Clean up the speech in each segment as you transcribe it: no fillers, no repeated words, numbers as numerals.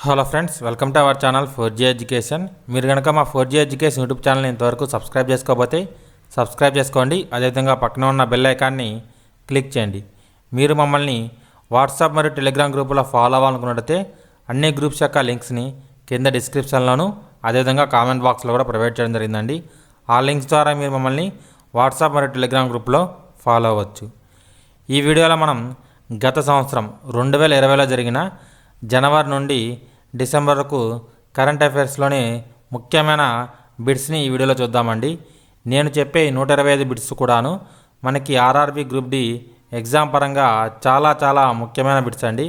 Hello friends, welcome to our channel 4G education. మీరు కనుక మా 4G ఎడ్యుకేషన్ యూట్యూబ్ ఛానల్ని ఇంతవరకు సబ్స్క్రైబ్ చేసుకోకపోతే సబ్స్క్రైబ్ చేసుకోండి. అదేవిధంగా పక్కన ఉన్న బెల్ ఐకాన్ని క్లిక్ చేయండి. మీరు మమ్మల్ని వాట్సాప్ మరియు టెలిగ్రామ్ గ్రూపులో ఫాలో అవ్వాలనుకున్నట్లయితే అన్ని గ్రూప్స్ యొక్క లింక్స్ని కింద డిస్క్రిప్షన్లోను అదేవిధంగా కామెంట్ బాక్స్లో కూడా ప్రొవైడ్ చేయడం జరిగిందండి. ఆ లింక్స్ ద్వారా మీరు మమ్మల్ని వాట్సాప్ మరియు టెలిగ్రామ్ గ్రూప్లో ఫాలో అవ్వచ్చు. ఈ వీడియోలో మనం గత సంవత్సరం 2020లో జరిగిన జనవరి నుండి డిసెంబర్ వరకు కరెంట్ అఫైర్స్లోని ముఖ్యమైన బిట్స్ని ఈ వీడియోలో చూద్దామండి. నేను చెప్పే 125 బిట్స్ కూడాను మనకి ఆర్ఆర్బీ గ్రూప్ డి ఎగ్జామ్ పరంగా చాలా ముఖ్యమైన బిట్స్ అండి.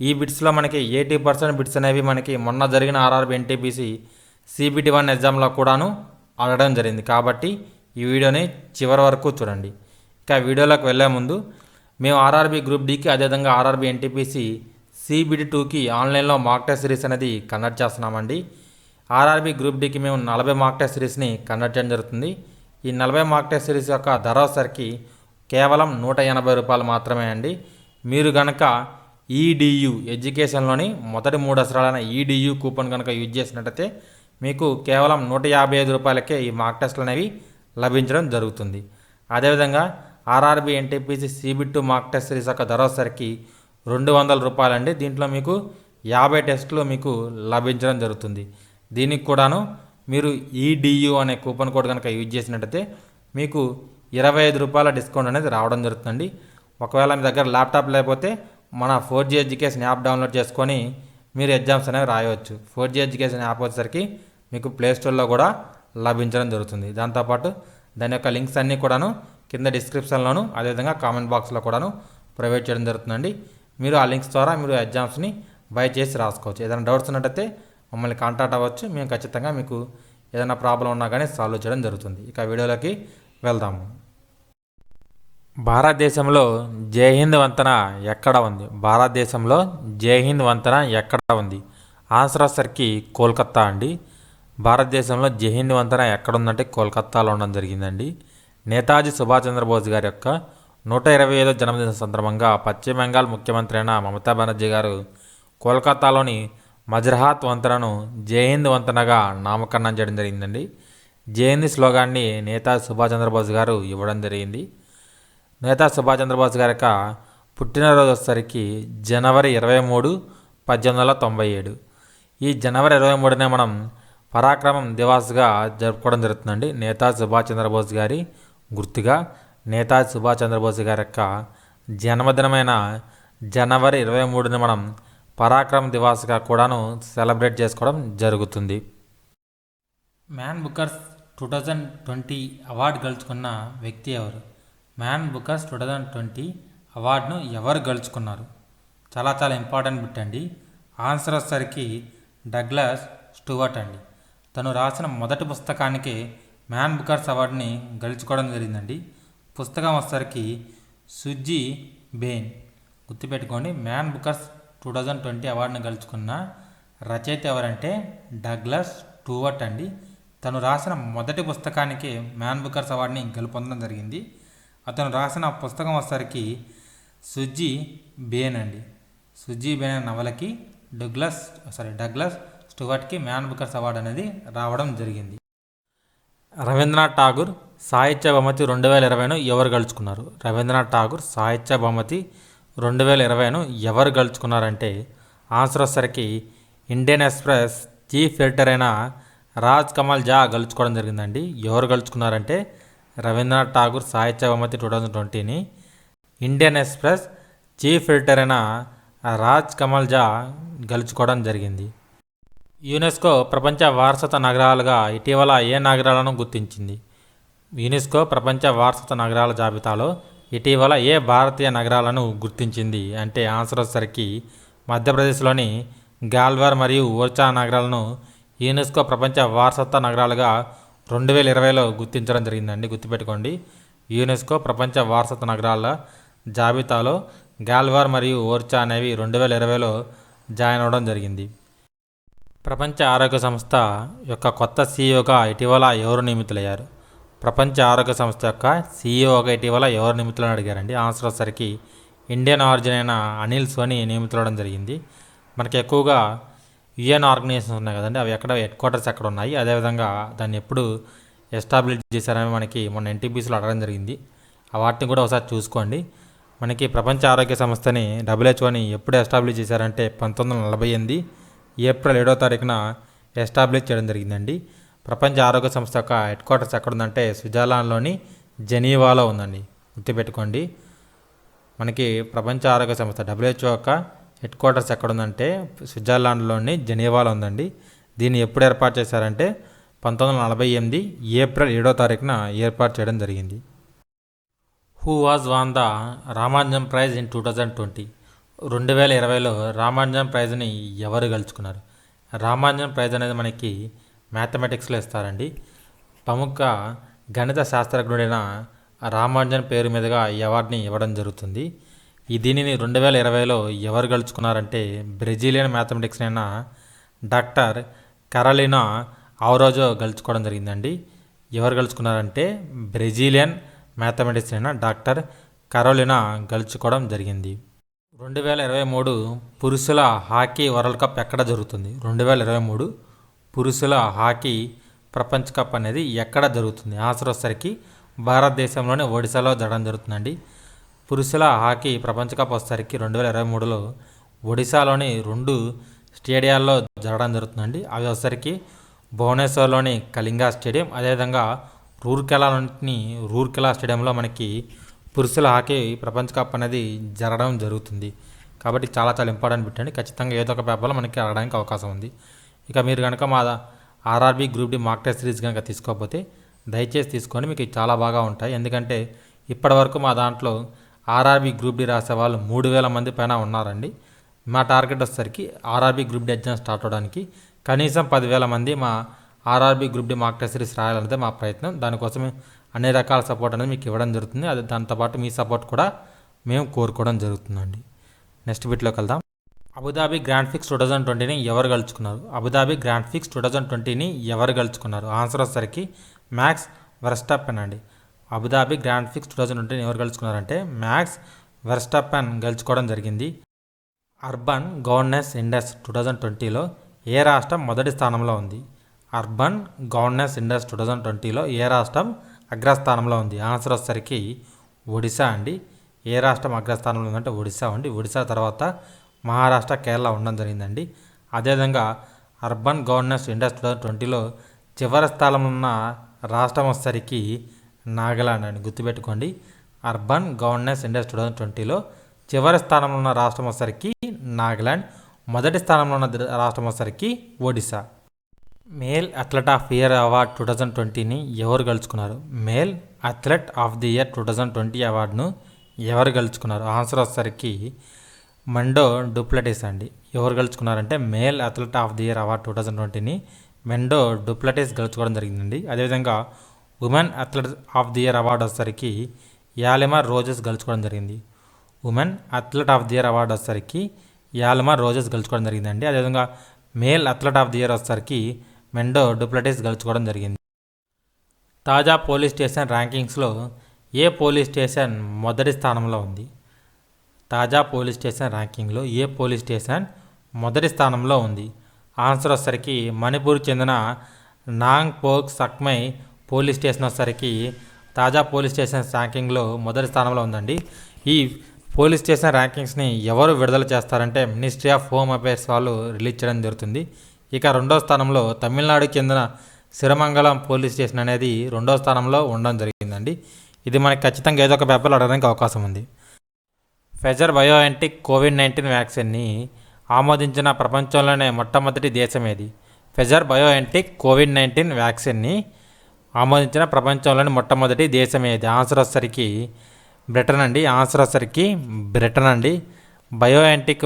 ఈ బిట్స్లో మనకి 80% బిట్స్ అనేవి మనకి మొన్న జరిగిన ఆర్ఆర్బీ ఎన్టీపీసీ CBT1 ఎగ్జామ్లో కూడాను అడగడం జరిగింది. కాబట్టి ఈ వీడియోని చివరి వరకు చూడండి. ఇక వీడియోలోకి వెళ్ళే ముందు మేము ఆర్ఆర్బీ గ్రూప్ డికి అదేవిధంగా ఆర్ఆర్బీ ఎన్టీపీసీ CBT2కి ఆన్లైన్లో మాక్ టెస్ట్ సిరీస్ అనేది కండక్ట్ చేస్తున్నామండి. ఆర్ఆర్బీ గ్రూప్ డికి మేము 40 మాక్ టెస్ట్ సిరీస్ని కండక్ట్ చేయడం జరుగుతుంది. ఈ 40 మాక్ టెస్ట్ సిరీస్ యొక్క ధర వచ్చేసరికి కేవలం 180 రూపాయలు మాత్రమే అండి. మీరు కనుక EDU ఎడ్యుకేషన్లోని మొదటి 3 అక్షరాలైన EDU కూపన్ కనుక యూజ్ చేసినట్టయితే మీకు కేవలం 155 రూపాయలకే ఈ మాక్ టెస్ట్లు అనేవి లభించడం జరుగుతుంది. అదేవిధంగా ఆర్ఆర్బీ ఎన్టీపీసీ CBT2 మాక్ టెస్ట్ సిరీస్ యొక్క ధర వచ్చేసరికి 200 రూపాయలండి. దీంట్లో మీకు 50 టెస్టులు మీకు లభించడం జరుగుతుంది. దీనికి కూడాను మీరు EDU అనే కూపన్ కోడ్ కనుక యూజ్ చేసినట్టయితే మీకు 25 రూపాయల డిస్కౌంట్ అనేది రావడం జరుగుతుంది. ఒకవేళ మీ దగ్గర ల్యాప్టాప్ లేకపోతే మన 4G ఎడ్యుకేషన్ యాప్ డౌన్లోడ్ చేసుకొని మీరు ఎగ్జామ్స్ అనేవి రాయవచ్చు. 4G ఎడ్యుకేషన్ యాప్ వచ్చేసరికి మీకు ప్లేస్టోర్లో కూడా లభించడం జరుగుతుంది. దాంతోపాటు దాని యొక్క లింక్స్ అన్నీ కూడాను కింద డిస్క్రిప్షన్లోను అదేవిధంగా కామెంట్ బాక్స్లో కూడాను ప్రొవైడ్ చేయడం జరుగుతుందండి. మీరు ఆ లింక్స్ ద్వారా మీరు ఎగ్జామ్స్ని బై చేసి రాసుకోవచ్చు. ఏదైనా డౌట్స్ ఉన్నట్టయితే మమ్మల్ని కాంటాక్ట్ అవ్వచ్చు. మేము ఖచ్చితంగా మీకు ఏదైనా ప్రాబ్లం ఉన్నా కానీ సాల్వ్ చేయడం జరుగుతుంది. ఇక వీడియోలోకి వెళ్దాము. భారతదేశంలో జై హింద్ వంతెన ఎక్కడ ఉంది? భారతదేశంలో జై హింద్ వంతెన ఎక్కడ ఉంది? ఆన్సర్ వచ్చేసరికి కోల్కతా అండి. భారతదేశంలో జై హింద్ వంతెన ఎక్కడ ఉందంటే కోల్కతాలో ఉండడం జరిగిందండి. నేతాజీ సుభాష్ చంద్రబోస్ గారి యొక్క 125వ జన్మదిన సందర్భంగా పశ్చిమ బెంగాల్ ముఖ్యమంత్రి అయిన మమతా బెనర్జీ గారు కోల్కతాలోని మజ్రహాత్ వంతెనను జై హింద్ వంతెనగా నామకరణం చేయడం జరిగిందండి. జై హింద్ స్లోగాన్ని నేతాజీ సుభాష్ చంద్రబోస్ గారు ఇవ్వడం జరిగింది. నేతాజీ సుభాష్ చంద్రబోస్ గారి యొక్క పుట్టినరోజు వచ్చేసరికి జనవరి 23, 1897. ఈ జనవరి 23నే మనం పరాక్రమం దివాస్గా జరుపుకోవడం జరుగుతుందండి. నేతాజీ సుభాష్ చంద్రబోస్ గారి గుర్తుగా నేతాజీ సుభాష్ చంద్రబోస్ గారి యొక్క జన్మదినమైన జనవరి 23ని మనం పరాక్రమ్ దివాస్గా కూడాను సెలబ్రేట్ చేసుకోవడం జరుగుతుంది. మ్యాన్ బుకర్స్ 2020 అవార్డు గెలుచుకున్న వ్యక్తి ఎవరు? మ్యాన్ బుకర్స్ 2020 అవార్డును ఎవరు గెలుచుకున్నారు? చాలా ఇంపార్టెంట్ బిట్ అండి. ఆన్సర్ వచ్చేసరికి డగ్లస్ స్టూవర్ట్ అండి. తను రాసిన మొదటి పుస్తకానికి మ్యాన్ బుకర్స్ అవార్డుని గెలుచుకోవడం జరిగిందండి. పుస్తకం వచ్చేసరికి సుజ్జీ బెయిన్. గుర్తుపెట్టుకోండి, మ్యాన్ బుకర్స్ 2020 అవార్డును గెలుచుకున్న రచయిత ఎవరంటే డగ్లస్ స్టూవర్ట్ అండి. తను రాసిన మొదటి పుస్తకానికి మ్యాన్ బుకర్స్ అవార్డుని గెలుపొందడం జరిగింది. అతను రాసిన పుస్తకం వచ్చేసరికి సుజ్జీ బెయిన్ అండి. సుజ్జీ బెయిన్ అనే నవలకి డగ్లస్ స్టూవర్ట్కి మ్యాన్ బుకర్స్ అవార్డు అనేది రావడం జరిగింది. రవీంద్రనాథ్ ఠాగూర్ సాహిత్య బహుమతి 2020ను ఎవరు గెలుచుకున్నారు? రవీంద్రనాథ్ ఠాగూర్ సాహిత్య బహుమతి 2020ను ఎవరు గెలుచుకున్నారంటే ఆన్సర్ వచ్చేసరికి ఇండియన్ ఎక్స్ప్రెస్ చీఫ్ ఎడిటర్ అయిన రాజ్ కమల్ జా గెలుచుకోవడం జరిగిందండి. ఎవరు గెలుచుకున్నారంటే రవీంద్రనాథ్ ఠాగూర్ సాహిత్య బహుమతి 2020ని ఇండియన్ ఎక్స్ప్రెస్ చీఫ్ ఎడిటర్ అయిన రాజ్ కమల్ జా గెలుచుకోవడం జరిగింది. యునెస్కో ప్రపంచ వారసత్వ నగరాలుగా ఇటీవల ఏ నగరాలను గుర్తించింది? యునెస్కో ప్రపంచ వారసత్వ నగరాల జాబితాలో ఇటీవల ఏ భారతీయ నగరాలను గుర్తించింది అంటే ఆన్సర్ వచ్చేసరికి మధ్యప్రదేశ్లోని గాల్వార్ మరియు ఓర్చా నగరాలను యునెస్కో ప్రపంచ వారసత్వ నగరాలుగా 2020లో గుర్తించడం జరిగిందండి. గుర్తుపెట్టుకోండి, యునెస్కో ప్రపంచ వారసత్వ నగరాల జాబితాలో గాల్వార్ మరియు ఓర్చా అనేవి 2020లో జాయిన్ అవ్వడం జరిగింది. ప్రపంచ ఆరోగ్య సంస్థ యొక్క కొత్త CEOగా ఇటీవల ఎవరు నియమితులయ్యారు? ప్రపంచ ఆరోగ్య సంస్థ యొక్క CEOగా ఇటీవల ఎవరు నియమితులని అడిగారండి. ఆన్సర్ వచ్చేసరికి ఇండియన్ ఆరిజిన్ అయిన అనిల్ సోని నియమితులవడం జరిగింది. మనకి ఎక్కువగా యుఎన్ ఆర్గనైజేషన్స్ ఉన్నాయి కదండి, అవి ఎక్కడ హెడ్ క్వార్టర్స్ ఎక్కడ ఉన్నాయి, అదేవిధంగా దాన్ని ఎప్పుడు ఎస్టాబ్లిష్ చేశారని మనకి మొన్న ఎన్టీపీసీలో అడగడం జరిగింది. ఆ వాటిని కూడా ఒకసారి చూసుకోండి. మనకి ప్రపంచ ఆరోగ్య సంస్థని డబ్ల్యూహెచ్ఓని ఎప్పుడు ఎస్టాబ్లిష్ చేశారంటే 1948 ఏప్రిల్ 7వ తారీఖున ఎస్టాబ్లిష్ చేయడం జరిగిందండి. ప్రపంచ ఆరోగ్య సంస్థ యొక్క హెడ్ క్వార్టర్స్ ఎక్కడుందంటే స్విట్జర్లాండ్లోని జెనీవాలో ఉందండి, గుర్తుపెట్టుకోండి. మనకి ప్రపంచ ఆరోగ్య సంస్థ డబ్ల్యూహెచ్ఓ యొక్క హెడ్ క్వార్టర్స్ ఎక్కడుందంటే స్విట్జర్లాండ్లోని జెనీవాలో ఉందండి. దీన్ని ఎప్పుడు ఏర్పాటు చేశారంటే 1948 ఏప్రిల్ 7వ తారీఖున ఏర్పాటు చేయడం జరిగింది. Who was won the Ramanujan prize in 2020? 2020లో రామానుజం ప్రైజ్ని ఎవరు గెలుచుకున్నారు? రామానుజం ప్రైజ్ అనేది మనకి మ్యాథమెటిక్స్లో ఇస్తారండి. ప్రముఖ గణిత శాస్త్రజ్ఞుడైన రామానుజన్ పేరు మీదుగా ఈ అవార్డుని ఇవ్వడం జరుగుతుంది. ఈ దీనిని 2020లో ఎవరు గెలుచుకున్నారంటే బ్రెజిలియన్ మ్యాథమెటిక్స్ అయిన డాక్టర్ కరోలినా ఆరోజో గెలుచుకోవడం జరిగిందండి. ఎవరు గెలుచుకున్నారంటే బ్రెజిలియన్ మ్యాథమెటిక్స్ అయిన డాక్టర్ కరోలినా గెలుచుకోవడం జరిగింది. 2023 పురుషుల హాకీ వరల్డ్ కప్ ఎక్కడ జరుగుతుంది? 2023 పురుషుల హాకీ ప్రపంచ కప్ అనేది ఎక్కడ జరుగుతుంది? ఆన్సర్ వచ్చేసరికి భారతదేశంలోని ఒడిశాలో జరగడం జరుగుతుందండి. పురుషుల హాకీ ప్రపంచ కప్ వచ్చేసరికి 2023లో ఒడిశాలోని 2 స్టేడియాల్లో జరగడం జరుగుతుందండి. అవి వచ్చేసరికి భువనేశ్వర్లోని కళింగ స్టేడియం, అదేవిధంగా రూర్కెలా స్టేడియంలో మనకి పురుషుల హాకీ ప్రపంచ కప్ అనేది జరగడం జరుగుతుంది. కాబట్టి చాలా చాలా ఇంపార్టెంట్ పెట్టండి. ఖచ్చితంగా ఏదో ఒక పేపర్లో మనకి అడగడానికి అవకాశం ఉంది. ఇక మీరు కనుక మా RRB group D mock test series కనుక తీసుకోకపోతే దయచేసి తీసుకొని, మీకు చాలా బాగా ఉంటాయి. ఎందుకంటే ఇప్పటివరకు మా దాంట్లో ఆర్ఆర్బీ గ్రూప్ డి రాసే వాళ్ళు 3000 మంది పైన ఉన్నారండి. మా టార్గెట్ వచ్చేసరికి RRB group D exam start అవడానికి కనీసం 10,000 మంది మా RRB group D mock test series రాయాలనేది మా ప్రయత్నం. దానికోసం అన్ని రకాల సపోర్ట్ అనేది మీకు ఇవ్వడం జరుగుతుంది. అది దాంతోపాటు మీ సపోర్ట్ కూడా మేము కోరుకోవడం జరుగుతుందండి. నెక్స్ట్ బిట్లోకి వెళ్దాం. అబుదాబి గ్రాండ్ ఫిక్స్ 2020ని ఎవరు గెలుచుకున్నారు? అబుదాబి గ్రాండ్ ఫిక్స్ 2020ని ఎవరు గెలుచుకున్నారు? ఆన్సర్ వచ్చేసరికి మ్యాక్స్ వెర్స్టాపెన్ అండి. అబుదాబి గ్రాండ్ ఫిక్స్ 2020ని ఎవరు గెలుచుకున్నారంటే మ్యాక్స్ వెర్స్టాపెన్ గెలుచుకోవడం జరిగింది. అర్బన్ గవర్నెన్స్ ఇండెక్స్ 2020లో ఏ రాష్ట్రం మొదటి స్థానంలో ఉంది? అర్బన్ గవర్నెన్స్ ఇండెక్స్ 2020లో ఏ రాష్ట్రం అగ్రస్థానంలో ఉంది? ఆన్సర్ వచ్చేసరికి ఒడిశా అండి. ఏ రాష్ట్రం అగ్రస్థానంలో ఉందంటే ఒడిశా అండి. ఒడిశా తర్వాత మహారాష్ట్ర, కేరళ ఉండడం జరిగిందండి. అదేవిధంగా అర్బన్ గవర్నెన్స్ ఇండెక్స్ 2020లో చివరి స్థానంలో ఉన్న రాష్ట్రం వచ్చేసరికి నాగాలాండ్ అండి, గుర్తుపెట్టుకోండి. అర్బన్ గవర్నెన్స్ ఇండెక్స్ 2020లో చివరి స్థానంలో ఉన్న రాష్ట్రం వచ్చేసరికి నాగాలాండ్, మొదటి స్థానంలో ఉన్న రాష్ట్రం వచ్చేసరికి Odisha. Male athlete of year award 2020ని ఎవరు గెలుచుకున్నారు? Male athlete of the year 2020 అవార్డును ఎవరు గెలుచుకున్నారు? ఆన్సర్ వచ్చేసరికి మెండో డూప్లటిస్ అండి. ఎవరు గెలుచుకున్నారంటే male athlete of the year award 2020ని మెండో డూప్లటిస్ గెలుచుకోవడం జరిగిందండి. అదేవిధంగా women athlete of the year award వచ్చేసరికి యాలిమర్ రోజెస్ గెలుచుకోవడం జరిగింది. Women athlete of the year award వచ్చేసరికి యాలిమర్ రోజెస్ గెలుచుకోవడం జరిగిందండి. అదేవిధంగా male athlete of the year వచ్చేసరికి మెండో డూప్లటిస్ గెలుచుకోవడం జరిగింది. తాజా పోలీస్ స్టేషన్ ర్యాంకింగ్స్లో ఏ పోలీస్ స్టేషన్ మొదటి స్థానంలో ఉంది? తాజా పోలీస్ స్టేషన్ ర్యాంకింగ్లో ఏ పోలీస్ స్టేషన్ మొదటి స్థానంలో ఉంది? ఆన్సర్ వచ్చేసరికి మణిపూర్ చెందిన నాంగ్ పోక్ సక్మై పోలీస్ స్టేషన్ వచ్చేసరికి తాజా పోలీస్ స్టేషన్ ర్యాంకింగ్లో మొదటి స్థానంలో ఉందండి. ఈ పోలీస్ స్టేషన్ ర్యాంకింగ్స్ని ఎవరు విడుదల చేస్తారంటే మినిస్ట్రీ ఆఫ్ హోమ్ అఫైర్స్ వాళ్ళు రిలీజ్ చేయడం జరుగుతుంది. ఇక రెండో స్థానంలో తమిళనాడుకి చెందిన సిరమంగళం పోలీస్ స్టేషన్ అనేది రెండో స్థానంలో ఉండడం జరిగిందండి. ఇది మనకి ఖచ్చితంగా ఏదో ఒక పేపర్లో అడగడానికి అవకాశం ఉంది. ఫైజర్ బయోఎన్టెక్ కోవిడ్-19 వ్యాక్సిన్ని ఆమోదించిన ప్రపంచంలోనే మొట్టమొదటి దేశం ఏది? ఫైజర్ బయోఎన్టెక్ కోవిడ్-19 వ్యాక్సిన్ని ఆమోదించిన ప్రపంచంలోని మొట్టమొదటి దేశం ఏది? ఆన్సర్ వచ్చేసరికి బ్రిటన్ అండి. ఆన్సర్ వచ్చేసరికి బ్రిటన్ అండి. బయోఎన్టెక్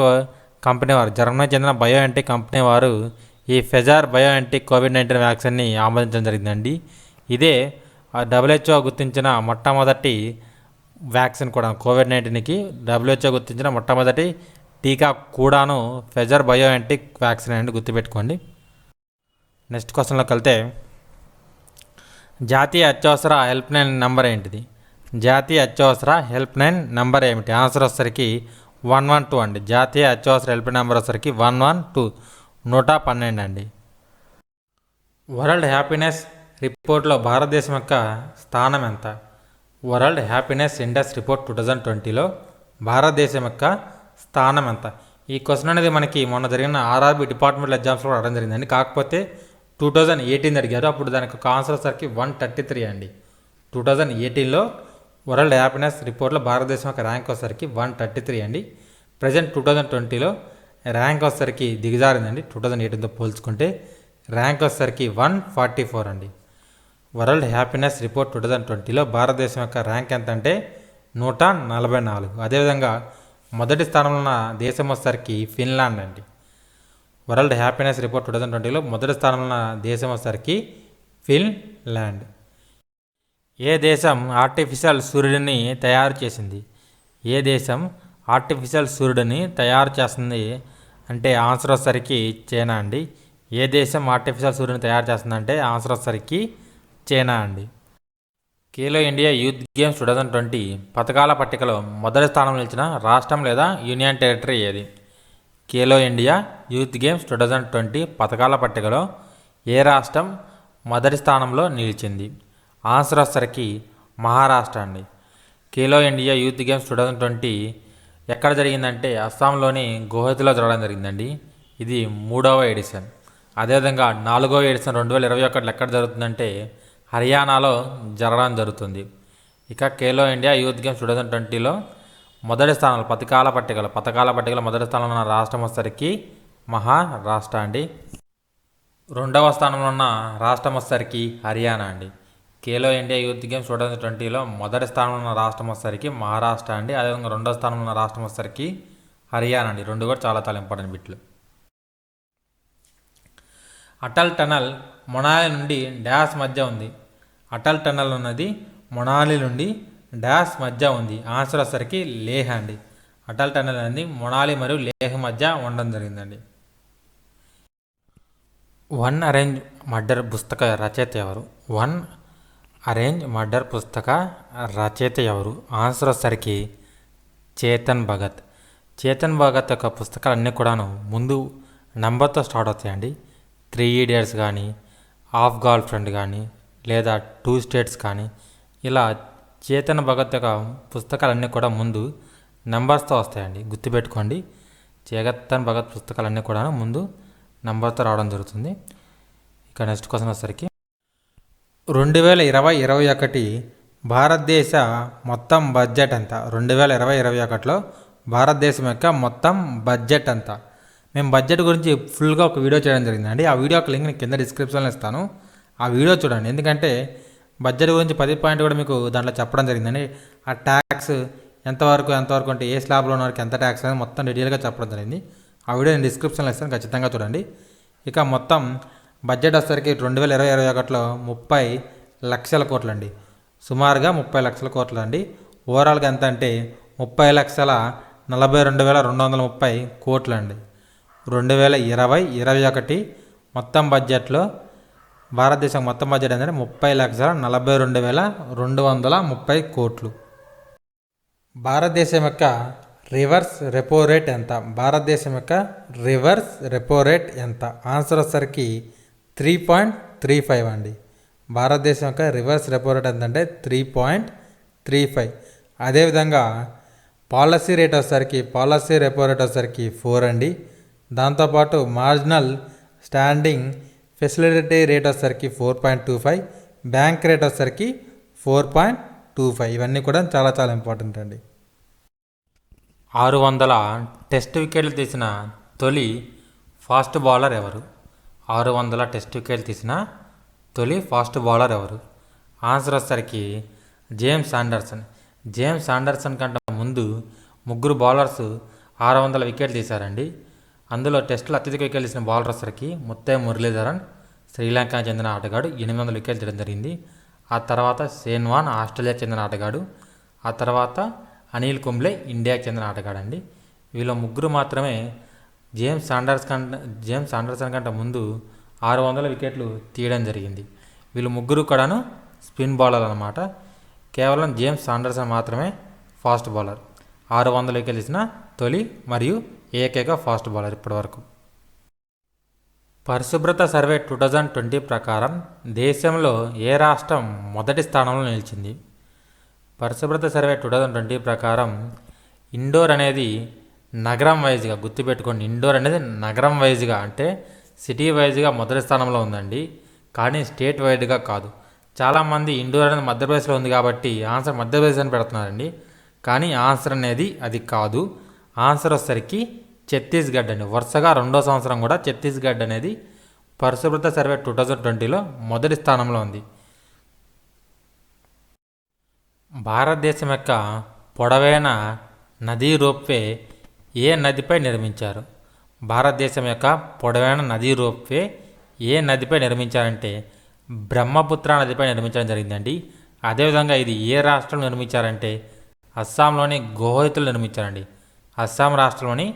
కంపెనీ వారు, జర్మనీకి చెందిన బయోఎన్టెక్ కంపెనీ వారు ఈ ఫైజర్ బయోఎన్టెక్ కోవిడ్-19 వ్యాక్సిన్ని ఆమోదించడం జరిగిందండి. ఇదే WHO గుర్తించిన మొట్టమొదటి వ్యాక్సిన్ కూడా. కోవిడ్-19కి WHO గుర్తించిన మొట్టమొదటి టీకా కూడాను ఫైజర్ బయోఎన్టెక్ వ్యాక్సిన్ అండి, గుర్తుపెట్టుకోండి. నెక్స్ట్ క్వశ్చన్లోకి వెళ్తే జాతీయ అత్యవసర హెల్ప్లైన్ నెంబర్ ఏంటిది? జాతీయ అత్యవసర హెల్ప్లైన్ నెంబర్ ఏమిటి? ఆన్సర్ వచ్చేసరికి 112 అండి. జాతీయ అత్యవసర హెల్ప్లైన్ నెంబర్ వచ్చేసరికి 112. 112 అండి. వరల్డ్ హ్యాపీనెస్ రిపోర్ట్లో భారతదేశం యొక్క స్థానం ఎంత? వరల్డ్ హ్యాపీనెస్ ఇండెక్స్ రిపోర్ట్ 2020లో భారతదేశం యొక్క స్థానం ఎంత? ఈ క్వశ్చన్ అనేది మనకి మొన్న జరిగిన ఆర్ఆర్బి డిపార్ట్మెంటల్ ఎగ్జామ్స్లో అడగడం జరిగిందండి. కాకపోతే 2018 అడిగారు. అప్పుడు దానికి ఒక ఆన్సర్ వచ్చేసరికి 133 అండి. 2018లో వరల్డ్ హ్యాపీనెస్ రిపోర్ట్లో భారతదేశం యొక్క ర్యాంక్ వచ్చేసరికి 133 అండి. ప్రజెంట్ 2020లో ర్యాంక్ వచ్చేసరికి దిగజారిందండి. 2018తో పోల్చుకుంటే ర్యాంక్ వచ్చేసరికి 144 అండి. వరల్డ్ హ్యాపీనెస్ రిపోర్ట్ 2020లో భారతదేశం యొక్క ర్యాంక్ ఎంత అంటే 144. అదేవిధంగా మొదటి స్థానంలో ఉన్న దేశం వచ్చేసరికి ఫిన్లాండ్ అండి. వరల్డ్ హ్యాపీనెస్ రిపోర్ట్ 2020లో మొదటి స్థానంలో ఉన్న దేశం వచ్చేసరికి ఫిన్లాండ్. ఏ దేశం ఆర్టిఫిషియల్ సూర్యుడిని తయారు చేసింది? ఏ దేశం ఆర్టిఫిషియల్ సూర్యుడిని తయారు చేస్తుంది అంటే ఆన్సర్ వచ్చేసరికి చైనా అండి. ఏ దేశం ఆర్టిఫిషియల్ సూర్యుడిని తయారు చేస్తుందంటే ఆన్సర్ వచ్చేసరికి చైనా అండి. ఖేలో ఇండియా యూత్ గేమ్స్ 2020 పథకాల పట్టికలో మొదటి స్థానంలో నిలిచిన రాష్ట్రం లేదా యూనియన్ టెరిటరీ ఏది? ఖేలో ఇండియా యూత్ గేమ్స్ 2020 పథకాల పట్టికలో ఏ రాష్ట్రం మొదటి స్థానంలో నిలిచింది? ఆన్సర్ వచ్చేసరికి మహారాష్ట్ర అండి. ఖేలో ఇండియా యూత్ గేమ్స్ 2020 ఎక్కడ జరిగిందంటే అస్సాంలోని గువహతిలో జరగడం జరిగిందండి. ఇది 3వ ఎడిషన్. అదేవిధంగా 4వ ఎడిషన్ 2021 ఎక్కడ జరుగుతుందంటే హర్యానాలో జరగడం జరుగుతుంది. ఇక ఖేలో ఇండియా యూత్ గేమ్స్ 2020లో మొదటి స్థానంలో పథకాల పట్టికలో మొదటి స్థానంలో ఉన్న రాష్ట్రం వచ్చేసరికి మహారాష్ట్ర అండి. 2వ స్థానంలో ఉన్న రాష్ట్రం వచ్చేసరికి హర్యానా అండి. ఖేలో ఇండియా యూత్ గేమ్స్ 2020లో మొదటి స్థానంలో ఉన్న రాష్ట్రం వచ్చేసరికి మహారాష్ట్ర అండి. అదేవిధంగా 2వ స్థానంలో ఉన్న రాష్ట్రం వచ్చేసరికి హర్యానా అండి. రెండు కూడా చాలా చాలా ఇంపార్టెంట్ బిట్లు. అటల్ టనల్ మొనాలి నుండి డాష్ మధ్య ఉంది. అటల్ టనల్ ఉన్నది మొనాలి నుండి డాష్ మధ్య ఉంది. ఆన్సర్ వచ్చేసరికి లేహ్ అండి. అటల్ టనల్ అనేది మొనాలి మరియు లేహ్ మధ్య ఉండడం జరిగిందండి. వన్ అరేంజ్ మర్డర్ పుస్తక రచయిత ఎవరు? వన్ అరేంజ్ మర్డర్ పుస్తక రచయిత ఎవరు? ఆన్సర్ వచ్చేసరికి చేతన్ భగత్. చేతన్ భగత్ యొక్క పుస్తకాలన్నీ కూడాను ముందు నెంబర్తో స్టార్ట్ అవుతాయండి. 3 Idiots కానీ, ఆఫ్ గర్ల్ ఫ్రెండ్ కానీ, లేదా 2 States కానీ, ఇలా చేతన్ భగత్ యొక్క పుస్తకాలన్నీ కూడా ముందు నెంబర్స్తో వస్తాయండి. గుర్తుపెట్టుకోండి, చేతన్ భగత్ పుస్తకాలన్నీ కూడా ముందు నెంబర్తో రావడం జరుగుతుంది. ఇక నెక్స్ట్ క్వశ్చన్ వచ్చేసరికి 2020-21 భారతదేశ మొత్తం బడ్జెట్ ఎంత? 2020-21లో భారతదేశం యొక్క మొత్తం బడ్జెట్ ఎంత? మేము బడ్జెట్ గురించి ఫుల్గా ఒక వీడియో చేయడం జరిగిందండి. ఆ వీడియో ఒక లింక్ నేను కింద డిస్క్రిప్షన్లో ఇస్తాను. ఆ వీడియో చూడండి. ఎందుకంటే బడ్జెట్ గురించి 10 పాయింట్ కూడా మీకు దాంట్లో చెప్పడం జరిగిందండి. ఆ ట్యాక్స్ ఎంతవరకు అంటే ఏ స్లాబ్లో ఉన్న వరకు ఎంత ట్యాక్స్ అనేది మొత్తం డీటెయిల్గా చెప్పడం జరిగింది. ఆ వీడియో నేను డిస్క్రిప్షన్లో ఇస్తాను, ఖచ్చితంగా చూడండి. ఇక మొత్తం బడ్జెట్ వచ్చేసరికి 2020-21లో 30 లక్షల కోట్లు అండి. సుమారుగా 30 లక్షల కోట్లు అండి. ఓవరాల్గా ఎంత అంటే 30,42,230 కోట్లు అండి. 2020-21 మొత్తం బడ్జెట్లో భారతదేశం మొత్తం బడ్జెట్ అంటే 30,42,230 కోట్లు. భారతదేశం యొక్క రివర్స్ రెపో రేట్ ఎంత? భారతదేశం యొక్క రివర్స్ రెపో రేట్ ఎంత? ఆన్సర్ వచ్చేసరికి 3.35 అండి. భారతదేశం యొక్క రివర్స్ రెపో రేట్ ఎంతంటే 3.35. అదేవిధంగా పాలసీ రేట్ వచ్చేసరికి పాలసీ రెపో రేట్ వచ్చేసరికి 4 అండి. దాంతోపాటు మార్జినల్ స్టాండింగ్ ఫెసిలిటీ రేట్ వచ్చేసరికి 4.25, బ్యాంక్ రేట్ వచ్చేసరికి 4.25. ఇవన్నీ కూడా చాలా చాలా ఇంపార్టెంట్ అండి. 600 టెస్ట్ వికెట్లు తీసిన తొలి ఫాస్ట్ బౌలర్ ఎవరు? 600 టెస్ట్ వికెట్లు తీసిన తొలి ఫాస్ట్ బౌలర్ ఎవరు? ఆన్సర్ వచ్చేసరికి జేమ్స్ ఆండర్సన్. జేమ్స్ ఆండర్సన్ కంటే ముందు 3 బౌలర్స్ 600 వికెట్లు తీశారండి. అందులో టెస్టులో అత్యధిక వికెట్లు తీసిన బౌలర్ వచ్చేసరికి ముత్తయ్య మురళీధరన్, శ్రీలంకకు చెందిన ఆటగాడు, 800 వికెట్లు తీయడం జరిగింది. ఆ తర్వాత షేన్ వార్న్, ఆస్ట్రేలియాకు చెందిన ఆటగాడు. ఆ తర్వాత అనిల్ కుంబ్లే, ఇండియాకి చెందిన ఆటగాడు అండి. వీళ్ళ 3 మాత్రమే జేమ్స్ ఆండర్సన్ కంటే ముందు 600 వికెట్లు తీయడం జరిగింది. వీళ్ళు 3 కూడాను స్పిన్ బౌలర్ అన్నమాట. కేవలం జేమ్స్ ఆండర్సన్ మాత్రమే ఫాస్ట్ బౌలర్. 600 వికెట్లు తీసిన తొలి మరియు ఏకైక ఫాస్ట్ బౌలర్ ఇప్పటివరకు. పరిశుభ్రత సర్వే 2020 ప్రకారం దేశంలో ఏ రాష్ట్రం మొదటి స్థానంలో నిలిచింది? పరిశుభ్రత సర్వే 2020 ప్రకారం ఇండోర్ అనేది నగరం వైజ్గా గుర్తుపెట్టుకోండి. ఇండోర్ అనేది నగరం వైజ్గా అంటే సిటీ వైజ్గా మొదటి స్థానంలో ఉందండి, కానీ స్టేట్ వైడ్గా కాదు. చాలామంది ఇండోర్ అనేది మధ్యప్రదేశ్లో ఉంది కాబట్టి ఆన్సర్ మధ్యప్రదేశ్ అని పెడుతున్నారండి, కానీ ఆన్సర్ అనేది అది కాదు. ఆన్సర్ వచ్చేసరికి ఛత్తీస్గఢ్ అండి. వరుసగా 2వ సంవత్సరం కూడా ఛత్తీస్గఢ్ అనేది పరిశుభ్రత సర్వే 2020లో మొదటి స్థానంలో ఉంది. భారతదేశం యొక్క పొడవైన నదీ రోప్వే ఏ నదిపై నిర్మించారు? భారతదేశం యొక్క పొడవైన నదీ రోప్వే ఏ నదిపై నిర్మించారంటే బ్రహ్మపుత్ర నదిపై నిర్మించడం జరిగిందండి. అదేవిధంగా ఇది ఏ రాష్ట్రంలో నిర్మించారంటే అస్సాంలోని గౌహతిలో నిర్మించారండి. అస్సాం రాష్ట్రంలోని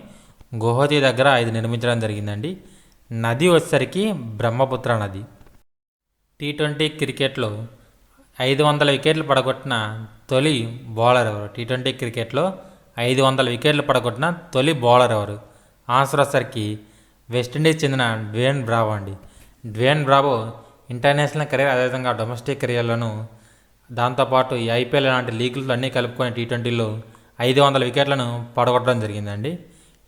గౌహతి దగ్గర ఇది నిర్మించడం జరిగిందండి. నది వచ్చేసరికి బ్రహ్మపుత్ర నది. టీ20 క్రికెట్లో 500 వికెట్లు పడగొట్టిన తొలి బౌలర్ ఎవరు? టీ20 క్రికెట్లో 500 వికెట్లు పడగొట్టిన తొలి బౌలర్ ఎవరు? ఆన్సర్ వచ్చేసరికి వెస్టిండీస్ చెందిన డ్వేన్ బ్రావో అండి. డ్వేన్ బ్రావో ఇంటర్నేషనల్ కెరీర్ అదేవిధంగా డొమెస్టిక్ కెరియర్లను దాంతోపాటు ఈ ఐపీఎల్ లాంటి లీగులు అన్నీ కలుపుకొని టీ20లో 500 వికెట్లను పడగొట్టడం జరిగిందండి.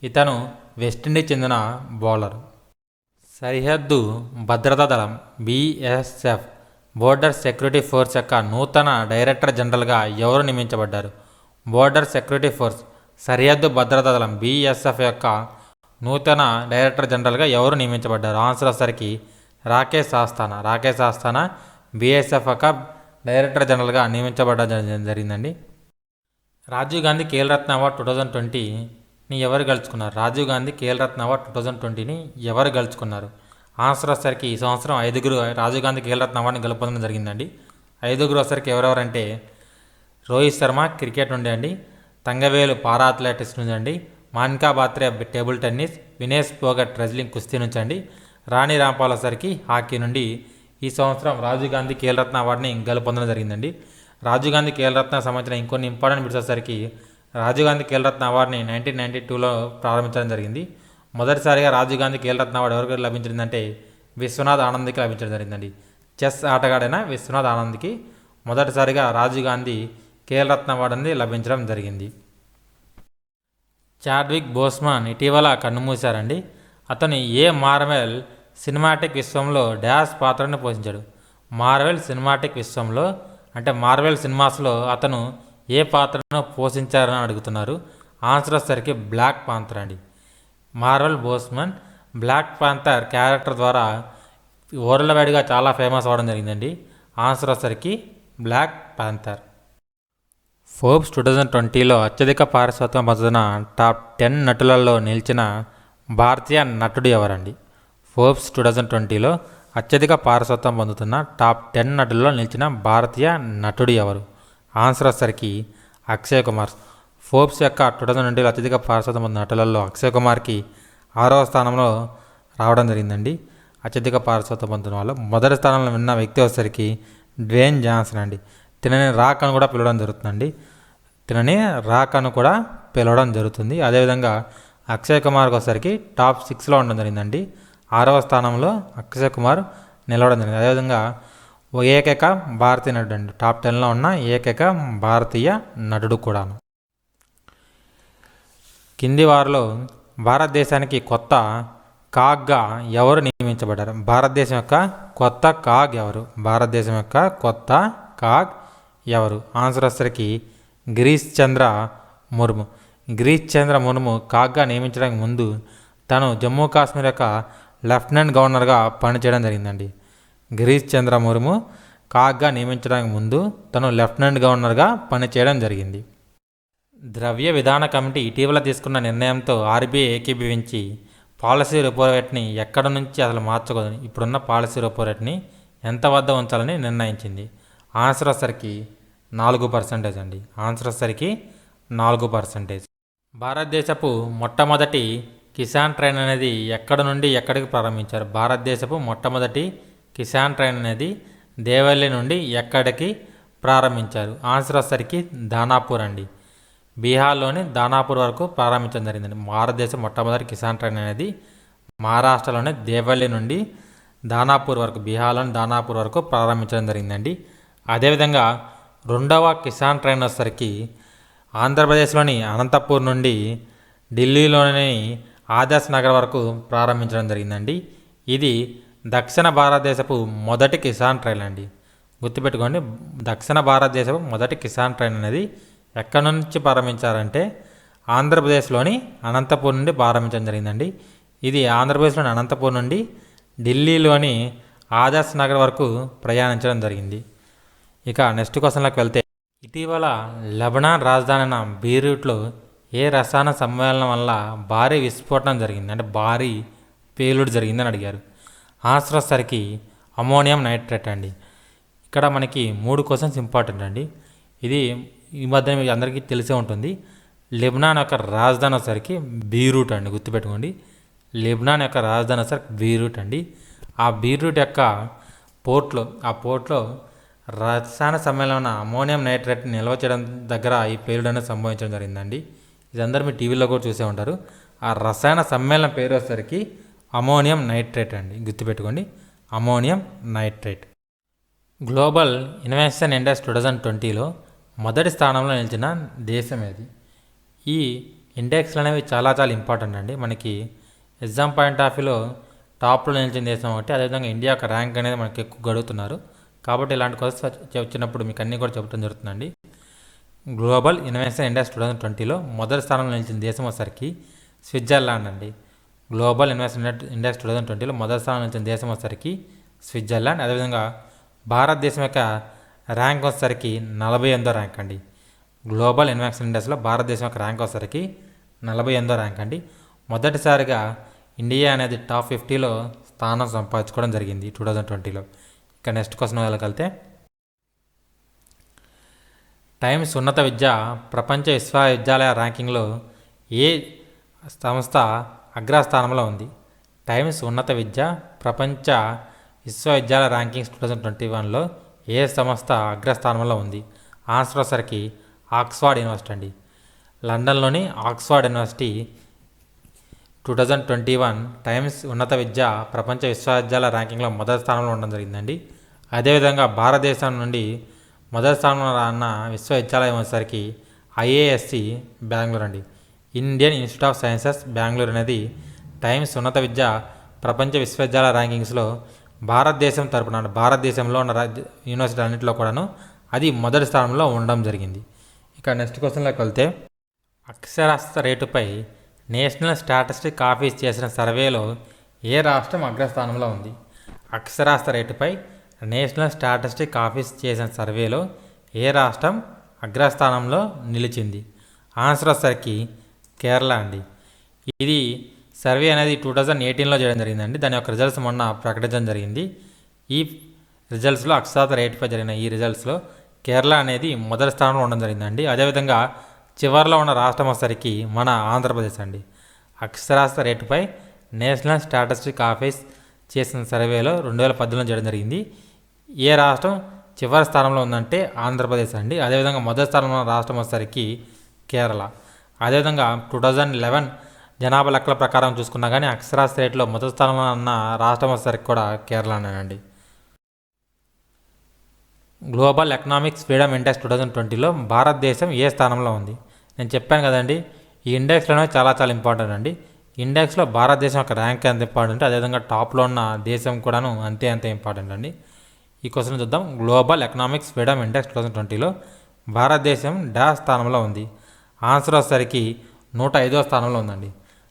ఇతను వెస్టిండీస్ చెందిన బౌలర్. సరిహద్దు భద్రతా దళం బీఎస్ఎఫ్ బోర్డర్ సెక్యూరిటీ ఫోర్స్ యొక్క నూతన డైరెక్టర్ జనరల్గా ఎవరు నియమించబడ్డారు? బోర్డర్ సెక్యూరిటీ ఫోర్స్ సరిహద్దు భద్రతా దళం బీఎస్ఎఫ్ యొక్క నూతన డైరెక్టర్ జనరల్గా ఎవరు నియమించబడ్డారు? ఆన్సర్ వచ్చేసరికి రాకేష్ ఆస్థానా. రాకేష్ ఆస్థానా బీఎస్ఎఫ్ యొక్క డైరెక్టర్ జనరల్గా నియమించబడడం జరిగిందండి. రాజీవ్ గాంధీ ఖేల్రత్న అవార్డ్ 2020ని ఎవరు గెలుచుకున్నారు? రాజీవ్ గాంధీ ఖేల్రత్న అవార్డ్ 2020ని ఎవరు గెలుచుకున్నారు? ఆన్సర్ వచ్చేసరికి ఈ సంవత్సరం 5గురు రాజీవ్ గాంధీ ఖేల్రత్న అవార్డుని గెలుపొందడం జరిగిందండి. 5గురు వచ్చేసరికి ఎవరెవరంటే రోహిత్ శర్మ క్రికెట్ నుండి అండి, తంగవేలు పారా అథ్లెటిక్స్ నుంచి అండి, Manika Batra table tennis, Vinesh Phogat wrestling కుస్తీ నుంచి అండి, రాణి రాంపాల్ వచ్చేసరికి హాకీ నుండి ఈ సంవత్సరం రాజీవ్ గాంధీ ఖేల్రత్న అవార్డుని గెలుపొందడం జరిగిందండి. రాజీవ్ గాంధీ ఖేల్రత్న సంబంధించిన ఇంకొన్ని ఇంపార్టెంట్ బిట్స్ వచ్చేసరికి రాజీవ్ గాంధీ ఖేల్రత్న అవార్డుని 1992లో ప్రారంభించడం జరిగింది. మొదటిసారిగా రాజీవ్ గాంధీ ఖేల్రత్న అవార్డు ఎవరికి లభించిందంటే విశ్వనాథ్ ఆనంద్కి లభించడం జరిగిందండి. చెస్ ఆటగాడైన విశ్వనాథ్ ఆనంద్కి మొదటిసారిగా రాజీవ్ గాంధీ ఖేల్రత్న అవార్డు అనేది లభించడం జరిగింది. చాడ్విక్ బోస్మాన్ ఇటీవల కన్నుమూశారండి. అతను ఏ మార్వెల్ సినిమాటిక్ విశ్వంలో డాష్ పాత్రను పోషించాడు? మార్వెల్ సినిమాటిక్ విశ్వంలో అంటే మార్వెల్ సినిమాస్లో అతను ఏ పాత్రను పోషించారని అడుగుతున్నారు. ఆన్సర్ వచ్చేసరికి బ్లాక్ పాంథర్ అండి. మార్వెల్ బోస్మన్ బ్లాక్ పాంథర్ క్యారెక్టర్ ద్వారా వరల్డ్ వైడ్గా చాలా ఫేమస్ అవ్వడం జరిగిందండి. ఆన్సర్ వచ్చేసరికి బ్లాక్ పాంథర్. ఫోర్బ్స్ 2020లో అత్యధిక పారితోషికం పొందుతున్న టాప్ 10 నటులలో నిలిచిన భారతీయ నటుడు ఎవరండి? ఫోర్బ్స్ 2020లో అత్యధిక పారితోషికం పొందుతున్న టాప్ 10 నటులలో నిలిచిన భారతీయ నటుడు ఎవరు? ఆన్సర్ వచ్చేసరికి అక్షయ్ కుమార్. ఫోర్బ్స్ యొక్క 2020లో అత్యధిక పారితోషికం పొందిన నటులలో అక్షయ్ కుమార్కి 6వ స్థానంలో రావడం జరిగిందండి. అత్యధిక పారితోషికం పొందుతున్న వాళ్ళు మొదటి స్థానంలో ఉన్న వ్యక్తి వచ్చేసరికి డ్వేన్ జాన్సన్ అండి. తినని రాక్ అని కూడా పిలవడం జరుగుతుందండి. తినని రాక్ అని కూడా పిలవడం జరుగుతుంది. అదేవిధంగా అక్షయ్ కుమార్కి వచ్చేసరికి టాప్ 6లో ఉండడం జరిగిందండి. 6వ స్థానంలో అక్షయ్ కుమార్ నిలవడం జరిగింది. అదేవిధంగా ఏకైక భారతీయ నటుడు అండి. టాప్ 10లో ఉన్న ఏకైక భారతీయ నటుడు కూడా. కింది వారిలో భారతదేశానికి కొత్త కాగ్గా ఎవరు నియమించబడ్డారు? భారతదేశం యొక్క కొత్త కాగ్ ఎవరు? భారతదేశం యొక్క కొత్త కాగ్ ఎవరు? ఆన్సర్ వచ్చేసరికి గిరీష్ చంద్ర ముర్ము. గిరీష్ చంద్ర ముర్ము కాగ్గా నియమించడానికి ముందు తను జమ్మూ కాశ్మీర్ యొక్క లెఫ్టినెంట్ గవర్నర్గా పనిచేయడం జరిగిందండి. గిరీష్ చంద్ర ముర్ము కాగ్గా నియమించడానికి ముందు తను లెఫ్టినెంట్ గవర్నర్గా పనిచేయడం జరిగింది. ద్రవ్య విధాన కమిటీ ఇటీవల తీసుకున్న నిర్ణయంతో ఆర్బీఐ ఏకీభవించి పాలసీ రెపో రేట్ని ఎక్కడ నుంచి అసలు మార్చకూడదని ఇప్పుడున్న పాలసీ రెపో రేట్ని ఎంత వద్ద ఉంచాలని నిర్ణయించింది. ఆన్సర్ వచ్చేసరికి 4% అండి. ఆన్సర్ వచ్చేసరికి 4%. భారతదేశపు మొట్టమొదటి కిసాన్ ట్రైన్ అనేది ఎక్కడ నుండి ఎక్కడికి ప్రారంభించారు? భారతదేశపు మొట్టమొదటి కిసాన్ ట్రైన్ అనేది దేవల్లి నుండి ఎక్కడికి ప్రారంభించారు? ఆన్సర్ వచ్చేసరికి దానాపూర్ అండి. బీహార్లోని దానాపూర్ వరకు ప్రారంభించడం జరిగిందండి. భారతదేశం మొట్టమొదటి కిసాన్ ట్రైన్ అనేది మహారాష్ట్రలోని దేవల్లి నుండి దానాపూర్ వరకు, బీహార్లోని దానాపూర్ వరకు ప్రారంభించడం జరిగిందండి. అదేవిధంగా రెండవ కిసాన్ ట్రైన్ వచ్చేసరికి ఆంధ్రప్రదేశ్లోని అనంతపూర్ నుండి ఢిల్లీలోని ఆదర్శ్ నగర్ వరకు ప్రారంభించడం జరిగిందండి. ఇది దక్షిణ భారతదేశపు మొదటి కిసాన్ ట్రైన్ అండి. గుర్తుపెట్టుకోండి, దక్షిణ భారతదేశపు మొదటి కిసాన్ ట్రైన్ అనేది ఎక్కడి నుంచి ప్రారంభించారంటే ఆంధ్రప్రదేశ్లోని అనంతపూర్ నుండి ప్రారంభించడం జరిగిందండి. ఇది ఆంధ్రప్రదేశ్లోని అనంతపూర్ నుండి ఢిల్లీలోని ఆదర్శ్ నగర్ వరకు ప్రయాణించడం జరిగింది. ఇక నెక్స్ట్ క్వశ్చన్లోకి వెళ్తే, ఇటీవల లెబనాన్ రాజధాని అయిన బీరూట్లో ఏ రసాయన సమ్మేళనం వల్ల భారీ విస్ఫోటనం జరిగింది, అంటే భారీ పేలుడు జరిగిందని అడిగారు. ఆన్సర్ వచ్చేసరికి అమోనియం నైట్రేట్ అండి. ఇక్కడ మనకి 3 క్వశ్చన్స్ ఇంపార్టెంట్ అండి. ఇది ఈ మధ్య మీకు అందరికీ తెలిసే ఉంటుంది. లెబనాన్ యొక్క రాజధాని వచ్చేసరికి బీరూట్ అండి. గుర్తుపెట్టుకోండి, లెబనాన్ యొక్క రాజధాని వచ్చేసరికి బీరూట్ అండి. ఆ బీరూట్ యొక్క పోర్ట్లో రసాయన సమ్మేళన అమోనియం నైట్రేట్ నిల్వ చేయడం దగ్గర ఈ పేలుడు అనేది సంభవించడం జరిగిందండి. ఇది అందరూ మీ టీవీలో కూడా చూసే ఉంటారు. ఆ రసాయన సమ్మేళనం పేరు వచ్చేసరికి అమోనియం నైట్రేట్ అండి. గుర్తుపెట్టుకోండి, ammonium nitrate. Global innovation index 2020లో మొదటి స్థానంలో నిలిచిన దేశం ఏది? ఈ ఇండెక్స్లు అనేవి చాలా చాలా ఇంపార్టెంట్ అండి. మనకి ఎగ్జామ్ పాయింట్ ఆఫ్ వ్యూలో టాప్లో నిలిచిన దేశం ఒకటి. అదేవిధంగా ఇండియా యొక్క ర్యాంక్ అనేది మనకి ఎక్కువ అడుగుతున్నారు. కాబట్టి ఇలాంటి క్వశ్చన్స్ వచ్చినప్పుడు మీకు అన్నీ కూడా చెప్పడం జరుగుతుందండి. గ్లోబల్ ఇన్నోవేషన్ ఇండెక్స్ 2020లో మొదటి స్థానంలో నిలిచిన దేశం వచ్చేసరికి స్విట్జర్లాండ్ అండి. గ్లోబల్ ఇన్నోవేషన్ ఇండెక్స్ 2020లో మొదటి స్థానంలో నిలిచిన దేశం వచ్చేసరికి స్విట్జర్లాండ్. అదేవిధంగా భారతదేశం యొక్క ర్యాంక్ వచ్చేసరికి 48వ ర్యాంక్ అండి. గ్లోబల్ ఇన్నోవేషన్ ఇండెక్స్లో భారతదేశం యొక్క ర్యాంక్ వచ్చేసరికి 48వ ర్యాంక్ అండి. మొదటిసారిగా ఇండియా అనేది టాప్ 50లో స్థానం సంపాదించుకోవడం జరిగింది 2020లో. ఇక నెక్స్ట్ క్వశ్చన్ వెళ్ళగలితే, టైమ్స్ ఉన్నత విద్య ప్రపంచ విశ్వవిద్యాలయ ర్యాంకింగ్లో ఏ సంస్థ అగ్రస్థానంలో ఉంది? టైమ్స్ ఉన్నత విద్య ప్రపంచ విశ్వవిద్యాలయ ర్యాంకింగ్స్ 2021లో ఏ సంస్థ అగ్రస్థానంలో ఉంది? ఆన్సర్ వచ్చేసరికి ఆక్స్ఫర్డ్ యూనివర్సిటీ అండి. లండన్లోని ఆక్స్ఫర్డ్ యూనివర్సిటీ 2021 టైమ్స్ ఉన్నత విద్య ప్రపంచ విశ్వవిద్యాలయ ర్యాంకింగ్లో మొదటి స్థానంలో ఉండడం జరిగిందండి. అదేవిధంగా భారతదేశం నుండి మొదటి స్థానంలో ఉన్న విశ్వవిద్యాలయం వచ్చేసరికి ఐఏఎస్సి బెంగళూరు అండి. Indian institute of sciences Bengaluru అనేది టైమ్స్ ఉన్నత విద్య ప్రపంచ విశ్వవిద్యాలయ ర్యాంకింగ్స్లో భారతదేశం తరపున, భారతదేశంలో ఉన్న యూనివర్సిటీ అన్నింటిలో కూడాను అది మొదటి స్థానంలో ఉండడం జరిగింది. ఇక నెక్స్ట్ క్వశ్చన్లోకి వెళ్తే, అక్షరాస్యత రేటుపై నేషనల్ స్టాటిస్టిక్ ఆఫీస్ చేసిన సర్వేలో ఏ రాష్ట్రం అగ్రస్థానంలో ఉంది? అక్షరాస్యత రేటుపై నేషనల్ స్టాటిస్టిక్ ఆఫీస్ చేసిన సర్వేలో ఏ రాష్ట్రం అగ్రస్థానంలో నిలిచింది? ఆన్సర్ వచ్చేసరికి కేరళ అండి. ఇది సర్వే అనేది 2018లో చేయడం జరిగిందండి. దాని యొక్క రిజల్ట్స్ మొన్న ప్రకటించడం జరిగింది. ఈ రిజల్ట్స్లో అక్షరాస్యత రేటుపై జరిగిన ఈ రిజల్ట్స్లో కేరళ అనేది మొదటి స్థానంలో ఉండడం జరిగిందండి. అదేవిధంగా చివరిలో ఉన్న రాష్ట్రం వచ్చేసరికి మన ఆంధ్రప్రదేశ్ అండి. అక్షరాస్యత రేటుపై నేషనల్ స్టాటిస్టిక్ ఆఫీస్ చేసిన సర్వేలో 2018లో చేయడం జరిగింది. ఏ రాష్ట్రం చివరి స్థానంలో ఉందంటే ఆంధ్రప్రదేశ్ అండి. అదేవిధంగా మొదటి స్థానంలో ఉన్న రాష్ట్రం వచ్చేసరికి కేరళ. అదేవిధంగా 2011 జనాభా లెక్కల ప్రకారం చూసుకున్నా కానీ అక్షరాస్యత రేట్లో మొదటి స్థానంలో ఉన్న రాష్ట్రం వచ్చేసరికి కూడా కేరళనేనండి. గ్లోబల్ ఎకనామిక్స్ ఫ్రీడమ్ ఇండెక్స్ 2020లో భారతదేశం ఏ స్థానంలో ఉంది? నేను చెప్పాను కదండి, ఈ ఇండెక్స్లోనే చాలా చాలా ఇంపార్టెంట్ అండి. ఇండెక్స్లో భారతదేశం యొక్క ర్యాంక్ ఎంత ఇంపార్టెంట్, అదేవిధంగా టాప్లో ఉన్న దేశం కూడాను అంతే ఇంపార్టెంట్ అండి. ఈ క్వశ్చన్ చూద్దాం. గ్లోబల్ ఎకనామిక్స్ ఫ్రీడమ్ ఇండెక్స్ 2020లో భారతదేశం డాష్ స్థానంలో ఉంది? ఆన్సర్ వచ్చేసరికి 105వ స్థానంలో ఉందండి.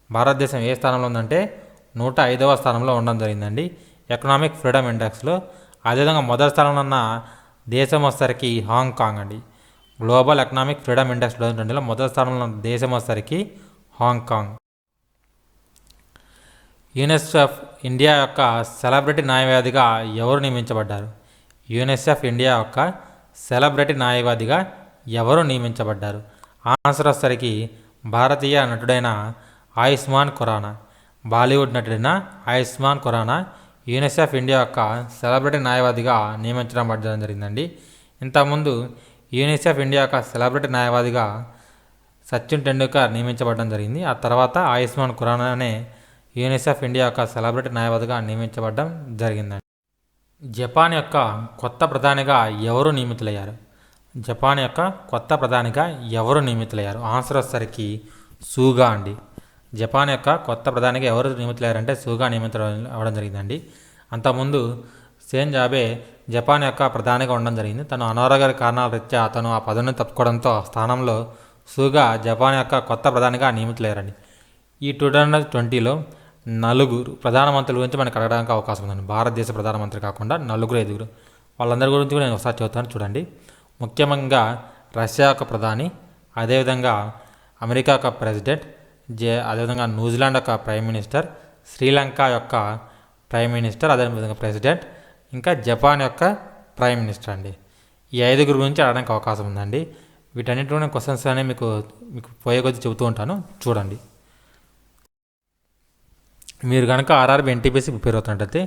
భారతదేశం ఏ స్థానంలో ఉందంటే 105వ స్థానంలో ఉండడం జరిగిందండి ఎకనామిక్ ఫ్రీడమ్ ఇండెక్స్లో. అదేవిధంగా మొదటి స్థానంలో ఉన్న దేశం వచ్చేసరికి హాంకాంగ్ అండి. గ్లోబల్ ఎకనామిక్ ఫ్రీడమ్ ఇండెక్స్ 2020లో మొదటి స్థానంలో ఉన్న దేశం వచ్చేసరికి హాంకాంగ్. యూనిసెఫ్ ఇండియా యొక్క సెలబ్రిటీ న్యాయవాదిగా ఎవరు నియమించబడ్డారు? యూనిసెఫ్ ఇండియా యొక్క సెలబ్రిటీ న్యాయవాదిగా ఎవరు నియమించబడ్డారు? ఆన్సర్ వచ్చేసరికి భారతీయ నటుడైన ఆయుష్మాన్ ఖురానా. బాలీవుడ్ నటుడైన ఆయుష్మాన్ ఖురానా యూనిసెఫ్ ఇండియా యొక్క సెలబ్రిటీ న్యాయవాదిగా నియమించడం జరిగిందండి. ఇంతకుముందు యూనిసెఫ్ ఇండియా యొక్క సెలబ్రిటీ న్యాయవాదిగా సచిన్ టెండూల్కర్ నియమించబడడం జరిగింది. ఆ తర్వాత ఆయుష్మాన్ ఖురానానే యూనిసెఫ్ ఇండియా యొక్క సెలబ్రిటీ న్యాయవాదిగా నియమించబడడం జరిగిందండి. జపాన్ యొక్క కొత్త ప్రధానిగా ఎవరు నియమితులయ్యారు? జపాన్ యొక్క కొత్త ప్రధానిగా ఎవరు నియమితులయ్యారు? ఆన్సర్ వచ్చేసరికి సూగా అండి. జపాన్ యొక్క కొత్త ప్రధానిగా ఎవరు నియమితులయ్యారంటే సూగా నియమితులు అవ్వడం జరిగిందండి. అంతకుముందు షింజో జపాన్ యొక్క ప్రధానిగా ఉండడం జరిగింది. తను అనారోగ్య కారణాల రీత్యా తను ఆ పదవిని తప్పుకోవడంతో ఆ స్థానంలో సూగా జపాన్ యొక్క కొత్త ప్రధానిగా నియమితులయ్యారండి. ఈ 2020లో నలుగురు ప్రధానమంత్రుల గురించి మనకు అడగడానికి అవకాశం ఉందండి. భారతదేశ ప్రధానమంత్రి కాకుండా నలుగురు ఐదుగురు వాళ్ళందరి గురించి కూడా నేను ఒకసారి చెబుతాను చూడండి. ముఖ్యంగా రష్యా యొక్క ప్రధాని, అదేవిధంగా అమెరికా యొక్క ప్రెసిడెంట్, అదేవిధంగా న్యూజిలాండ్ యొక్క ప్రైమ్ మినిస్టర్, శ్రీలంక యొక్క ప్రైమ్ మినిస్టర్, అదేవిధంగా ప్రెసిడెంట్, ఇంకా జపాన్ యొక్క ప్రైమ్ మినిస్టర్ అండి. ఈ ఐదుగురు గురించి అడగడానికి అవకాశం ఉందండి. వీటన్నిటిలో నేను క్వశ్చన్స్ అనేవి మీకు పోయే కొద్ది చెబుతూ ఉంటాను చూడండి. మీరు కనుక ఆర్ఆర్బీ ఎన్టీపీసీ ప్రిపేర్ అవుతున్నట్టయితే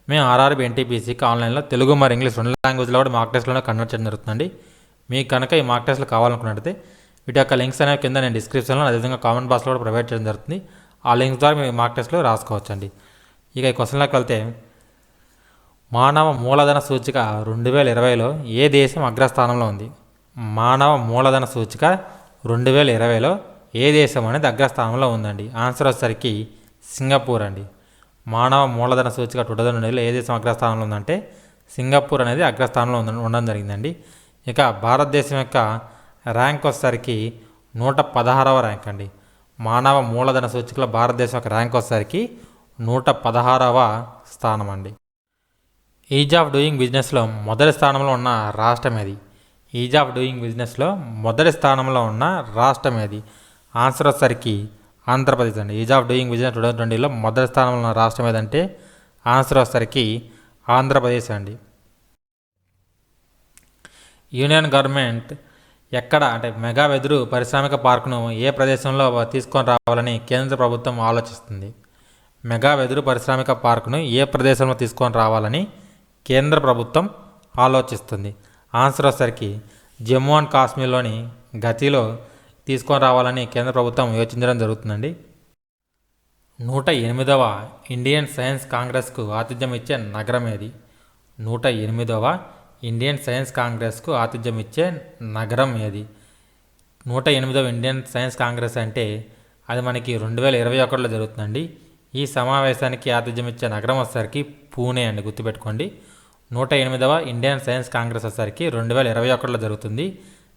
మేము ఆర్ఆర్బీ ఎన్టీపీసీకి ఆన్లైన్లో తెలుగు మరియు ఇంగ్లీష్ రెండు లాంగ్వేజ్లో కూడా మార్క్ టెస్ట్లోనే కన్వర్ట్ చేయడం జరుగుతుందండి. మీకు కనుక ఈ మార్క్ టెస్ట్లు కావాలనుకున్నట్టయితే వీటి యొక్క లింక్స్ అనేవి కింద నేను డిస్క్రిప్షన్లో అదేవిధంగా కామెంట్ బాక్స్లో కూడా ప్రొవైడ్ చేయడం జరుగుతుంది. ఆ లింక్స్ ద్వారా మీరు మార్క్ టెస్ట్లో రాసుకోవచ్చండి. ఇక ఈ క్వశ్చన్లోకి వెళ్తే మానవ మూలధన సూచిక 2020లో ఏ దేశం అగ్రస్థానంలో ఉంది? మానవ మూలధన సూచిక 2020లో ఏ దేశం అనేది అగ్రస్థానంలో ఉందండి? ఆన్సర్ వచ్చేసరికి సింగపూర్ అండి. మానవ మూలధన సూచిక 2020లో ఏ దేశం అగ్రస్థానంలో ఉందంటే సింగపూర్ అనేది అగ్రస్థానంలో ఉండడం జరిగిందండి. ఇక భారతదేశం యొక్క ర్యాంక్ వచ్చేసరికి 116వ ర్యాంక్ అండి. మానవ మూలధన సూచికలో భారతదేశం యొక్క ర్యాంక్ వచ్చేసరికి 116వ స్థానం అండి. ఈజ్ ఆఫ్ డూయింగ్ బిజినెస్లో మొదటి స్థానంలో ఉన్న రాష్ట్రం ఏది? ఈజ్ ఆఫ్ డూయింగ్ బిజినెస్లో మొదటి స్థానంలో ఉన్న రాష్ట్రం ఏది? ఆన్సర్ వచ్చేసరికి ఆంధ్రప్రదేశ్ అండి. ఈజ్ ఆఫ్ డూయింగ్ బిజినెస్ 2020లో మొదటి స్థానంలో ఉన్న రాష్ట్రం ఏదంటే ఆన్సర్ వచ్చేసరికి ఆంధ్రప్రదేశ్ అండి. యూనియన్ గవర్నమెంట్ ఎక్కడ అంటే మెగా వెదురు పారిశ్రామిక పార్కును ఏ ప్రదేశంలో తీసుకొని రావాలని కేంద్ర ప్రభుత్వం ఆలోచిస్తుంది? మెగా వెదురు పారిశ్రామిక పార్కును ఏ ప్రదేశంలో తీసుకొని రావాలని కేంద్ర ప్రభుత్వం ఆలోచిస్తుంది? ఆన్సర్ వచ్చేసరికి జమ్మూ అండ్ కాశ్మీర్లోని గతిలో తీసుకొని రావాలని కేంద్ర ప్రభుత్వం యోచించడం జరుగుతుందండి. 108వ ఇండియన్ సైన్స్ కాంగ్రెస్కు ఆతిథ్యం ఇచ్చే నగరం ఏది? 108వ ఇండియన్ సైన్స్ కాంగ్రెస్కు ఆతిథ్యం ఇచ్చే నగరం ఏది? 108వ ఇండియన్ సైన్స్ కాంగ్రెస్ అంటే అది మనకి 2021లో జరుగుతుందండి. ఈ సమావేశానికి ఆతిథ్యం ఇచ్చే నగరం వచ్చేసరికి పూణే అండి, గుర్తుపెట్టుకోండి. 108వ ఇండియన్ సైన్స్ కాంగ్రెస్ వచ్చేసరికి 2021లో జరుగుతుంది.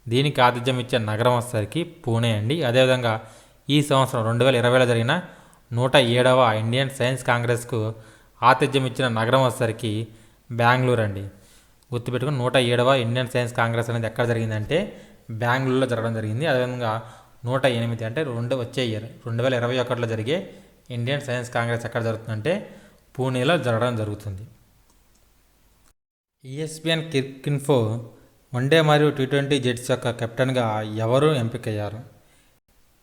దీనికి ఆతిథ్యం ఇచ్చే నగరం వచ్చేసరికి పూణే అండి. అదేవిధంగా ఈ సంవత్సరం 2020లో జరిగిన 107వ ఇండియన్ సైన్స్ కాంగ్రెస్కు ఆతిథ్యం ఇచ్చిన నగరం వచ్చేసరికి బెంగళూరు అండి, గుర్తుపెట్టుకుని. 107వ ఇండియన్ సైన్స్ కాంగ్రెస్ అనేది ఎక్కడ జరిగిందంటే బెంగళూరులో జరగడం జరిగింది. అదేవిధంగా 108 అంటే వచ్చే ఇయర్ 2021లో జరిగే ఇండియన్ సైన్స్ కాంగ్రెస్ ఎక్కడ జరుగుతుందంటే పూణేలో జరగడం జరుగుతుంది. ESPN క్రికిన్ఫో వన్డే మరియు T20 జెట్స్ యొక్క కెప్టెన్గా ఎవరు ఎంపికయ్యారు?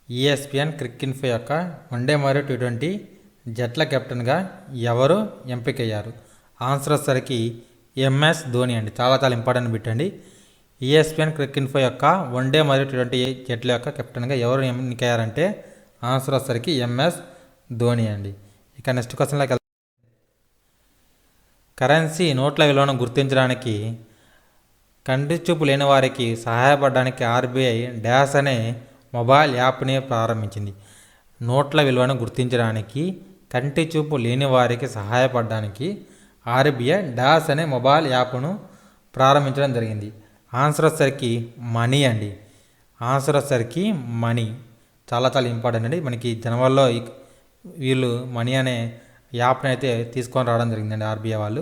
ESPN క్రికిన్ఫో యొక్క వన్డే మరియు T20 జట్ల కెప్టెన్గా ఎవరు ఎంపికయ్యారు? ఆన్సర్ వచ్చేసరికి MS ధోని అండి. చాలా చాలా ఇంపార్టెంట్ బిట్ అండి. ESPN క్రికిన్ఫో యొక్క వన్డే మరియు T20 జట్ల యొక్క కెప్టెన్గా ఎవరు ఎన్నికయ్యారంటే ఆన్సర్ వచ్చేసరికి MS ధోని అండి. ఇక నెక్స్ట్ క్వశ్చన్లోకి వెళ్తాం. కరెన్సీ నోట్ల విలువను గుర్తించడానికి కంటి చూపు లేని వారికి సహాయపడడానికి RBI డాష్ అనే మొబైల్ యాప్ని ప్రారంభించింది. నోట్ల విలువను గుర్తించడానికి కంటి చూపు లేని వారికి సహాయపడడానికి RBI డాష్ అనే మొబైల్ యాప్ను ప్రారంభించడం జరిగింది. ఆన్సర్ వచ్చేసరికి మనీ అండి. ఆన్సర్ వచ్చేసరికి మనీ. చాలా చాలా ఇంపార్టెంట్ అండి. మనకి జనవరిలో వీళ్ళు మనీ అనే యాప్ని అయితే తీసుకొని రావడం జరిగిందండి RBI వాళ్ళు.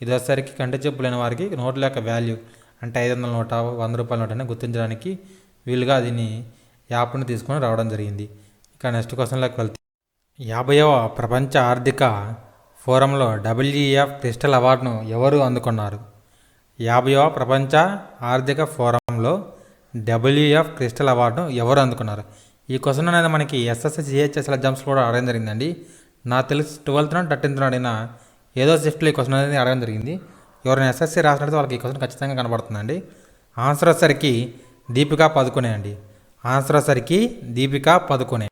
ఇది వచ్చేసరికి కంటి చూపు లేని వారికి నోట్ల యొక్క వాల్యూ అంటే 500 నోట 100 రూపాయల నోట్ అని గుర్తించడానికి వీలుగా దీన్ని యాప్ను తీసుకొని రావడం జరిగింది. ఇక నెక్స్ట్ క్వశ్చన్లోకి వెళ్తే 50వ ప్రపంచ ఆర్థిక ఫోరంలో WEF క్రిస్టల్ అవార్డును ఎవరు అందుకున్నారు? 50వ ప్రపంచ ఆర్థిక ఫోరంలో WEF క్రిస్టల్ అవార్డును ఎవరు అందుకున్నారు? ఈ క్వశ్చన్ అనేది మనకి SSC CHSL ఎగ్జామ్స్ కూడా అడగడం జరిగిందండి. నాకు తెలిసి 12th 13th అడిగిన ఏదో షిఫ్ట్లో ఈ క్వశ్చన్ అనేది అడగడం జరిగింది. ఎవరైనా SSC రాసినట్టు వాళ్ళకి ఈ క్వశ్చన్ ఖచ్చితంగా కనబడుతుందండి. ఆన్సర్ వచ్చేసరికి దీపికా పదుకొనే అండి. ఆన్సర్ వచ్చేసరికి దీపికా పదుకొనే.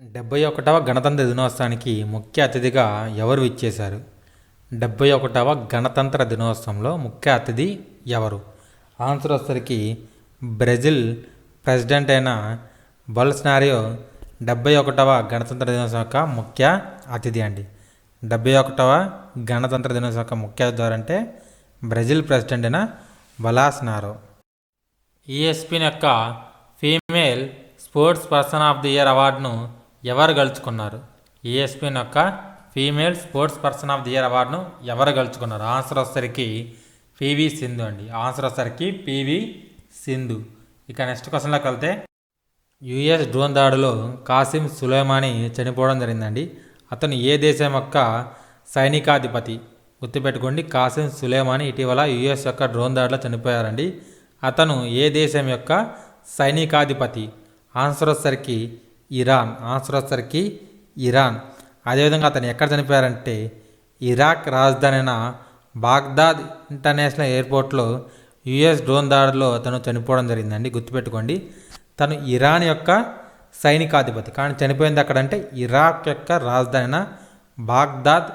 71వ గణతంత్ర దినోత్సవానికి ముఖ్య అతిథిగా ఎవరు విచ్చేశారు? 71వ గణతంత్ర దినోత్సవంలో ముఖ్య అతిథి ఎవరు? ఆన్సర్ వచ్చేసరికి బ్రెజిల్ ప్రెసిడెంట్ అయిన బొల్సనారో 71వ గణతంత్ర దినోత్సవం యొక్క ముఖ్య అతిథి అండి. 71వ గణతంత్ర దినోత్సవం యొక్క ముఖ్య అతిథి ఎవరంటే బ్రెజిల్ ప్రెసిడెంట్ అయిన బొల్సనారో. ఈఎస్పిన్ యొక్క female sports person of the year అవార్డును ఎవరు గెలుచుకున్నారు? ఈఎస్పిన్ యొక్క female sports person of the year అవార్డును ఎవరు గెలుచుకున్నారు? ఆన్సర్ వచ్చేసరికి పివి సింధు అండి. ఆన్సర్ వచ్చేసరికి పివి సింధు. ఇక నెక్స్ట్ క్వశ్చన్లోకి వెళ్తే, యుఎస్ డ్రోన్ దాడిలో కాసిం సులేమానీ చనిపోవడం జరిగిందండి. అతను ఏ దేశం యొక్క సైనికాధిపతి? గుర్తుపెట్టుకోండి, కాసిం సులేమానీ ఇటీవల యుఎస్ యొక్క డ్రోన్ దాడిలో చనిపోయారండి. అతను ఏ దేశం యొక్క సైనికాధిపతి? ఆన్సర్ వచ్చేసరికి ఇరాన్. ఆన్సర్ వచ్చేసరికి ఇరాన్. అదేవిధంగా అతను ఎక్కడ చనిపోయారంటే ఇరాక్ రాజధాని అయిన బాగ్దాద్ ఇంటర్నేషనల్ ఎయిర్పోర్ట్లో యుఎస్ డ్రోన్ దాడిలో అతను చనిపోవడం జరిగిందండి. గుర్తుపెట్టుకోండి, తను ఇరాన్ యొక్క సైనికాధిపతి, కానీ చనిపోయింది అక్కడంటే ఇరాక్ యొక్క రాజధాని అయిన బాగ్దాద్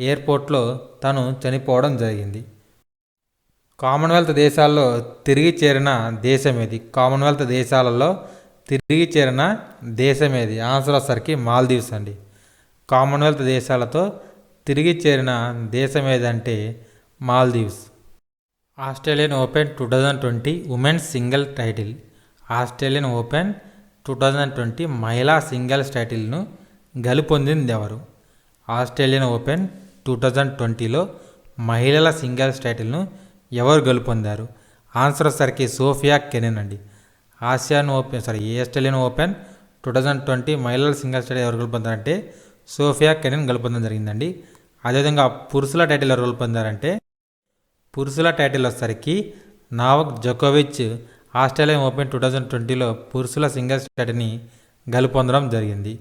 ఎయిర్పోర్ట్లో తను చనిపోవడం జరిగింది. కామన్వెల్త్ దేశాల్లో తిరిగి చేరిన దేశం ఏది? కామన్వెల్త్ దేశాలలో తిరిగి చేరిన దేశం ఏది? ఆన్సర్ వచ్చేసరికి మాల్దీవ్స్ అండి. కామన్వెల్త్ దేశాలతో తిరిగి చేరిన దేశం ఏదంటే Maldives. Australian open 2020 women's single title. Australian open 2020 మహిళా సింగిల్స్ టైటిల్ను గెలుపొందింది ఎవరు? ఆస్ట్రేలియన్ ఓపెన్ 2020లో మహిళల సింగిల్స్ టైటిల్ను ఎవరు గెలుపొందారు? ఆన్సర్ వచ్చేసరికి సోఫియా కెనిన్ అండి. ఆస్ట్రేలియన్ ఓపెన్ 2020 మహిళల సింగిల్స్ టైటిల్ ఎవరు గెలుపొందారంటే సోఫియా కెనిన్ గెలుపొందడం జరిగిందండి. అదేవిధంగా పురుషుల టైటిల్ ఎవరు గెలుపొందారంటే పురుషుల టైటిల్ వచ్చేసరికి నోవాక్ జోకోవిచ్ ఆస్ట్రేలియన్ ఓపెన్ 2020లో పురుషుల సింగిల్స్ టైటిల్ని గెలుపొందడం జరిగింది.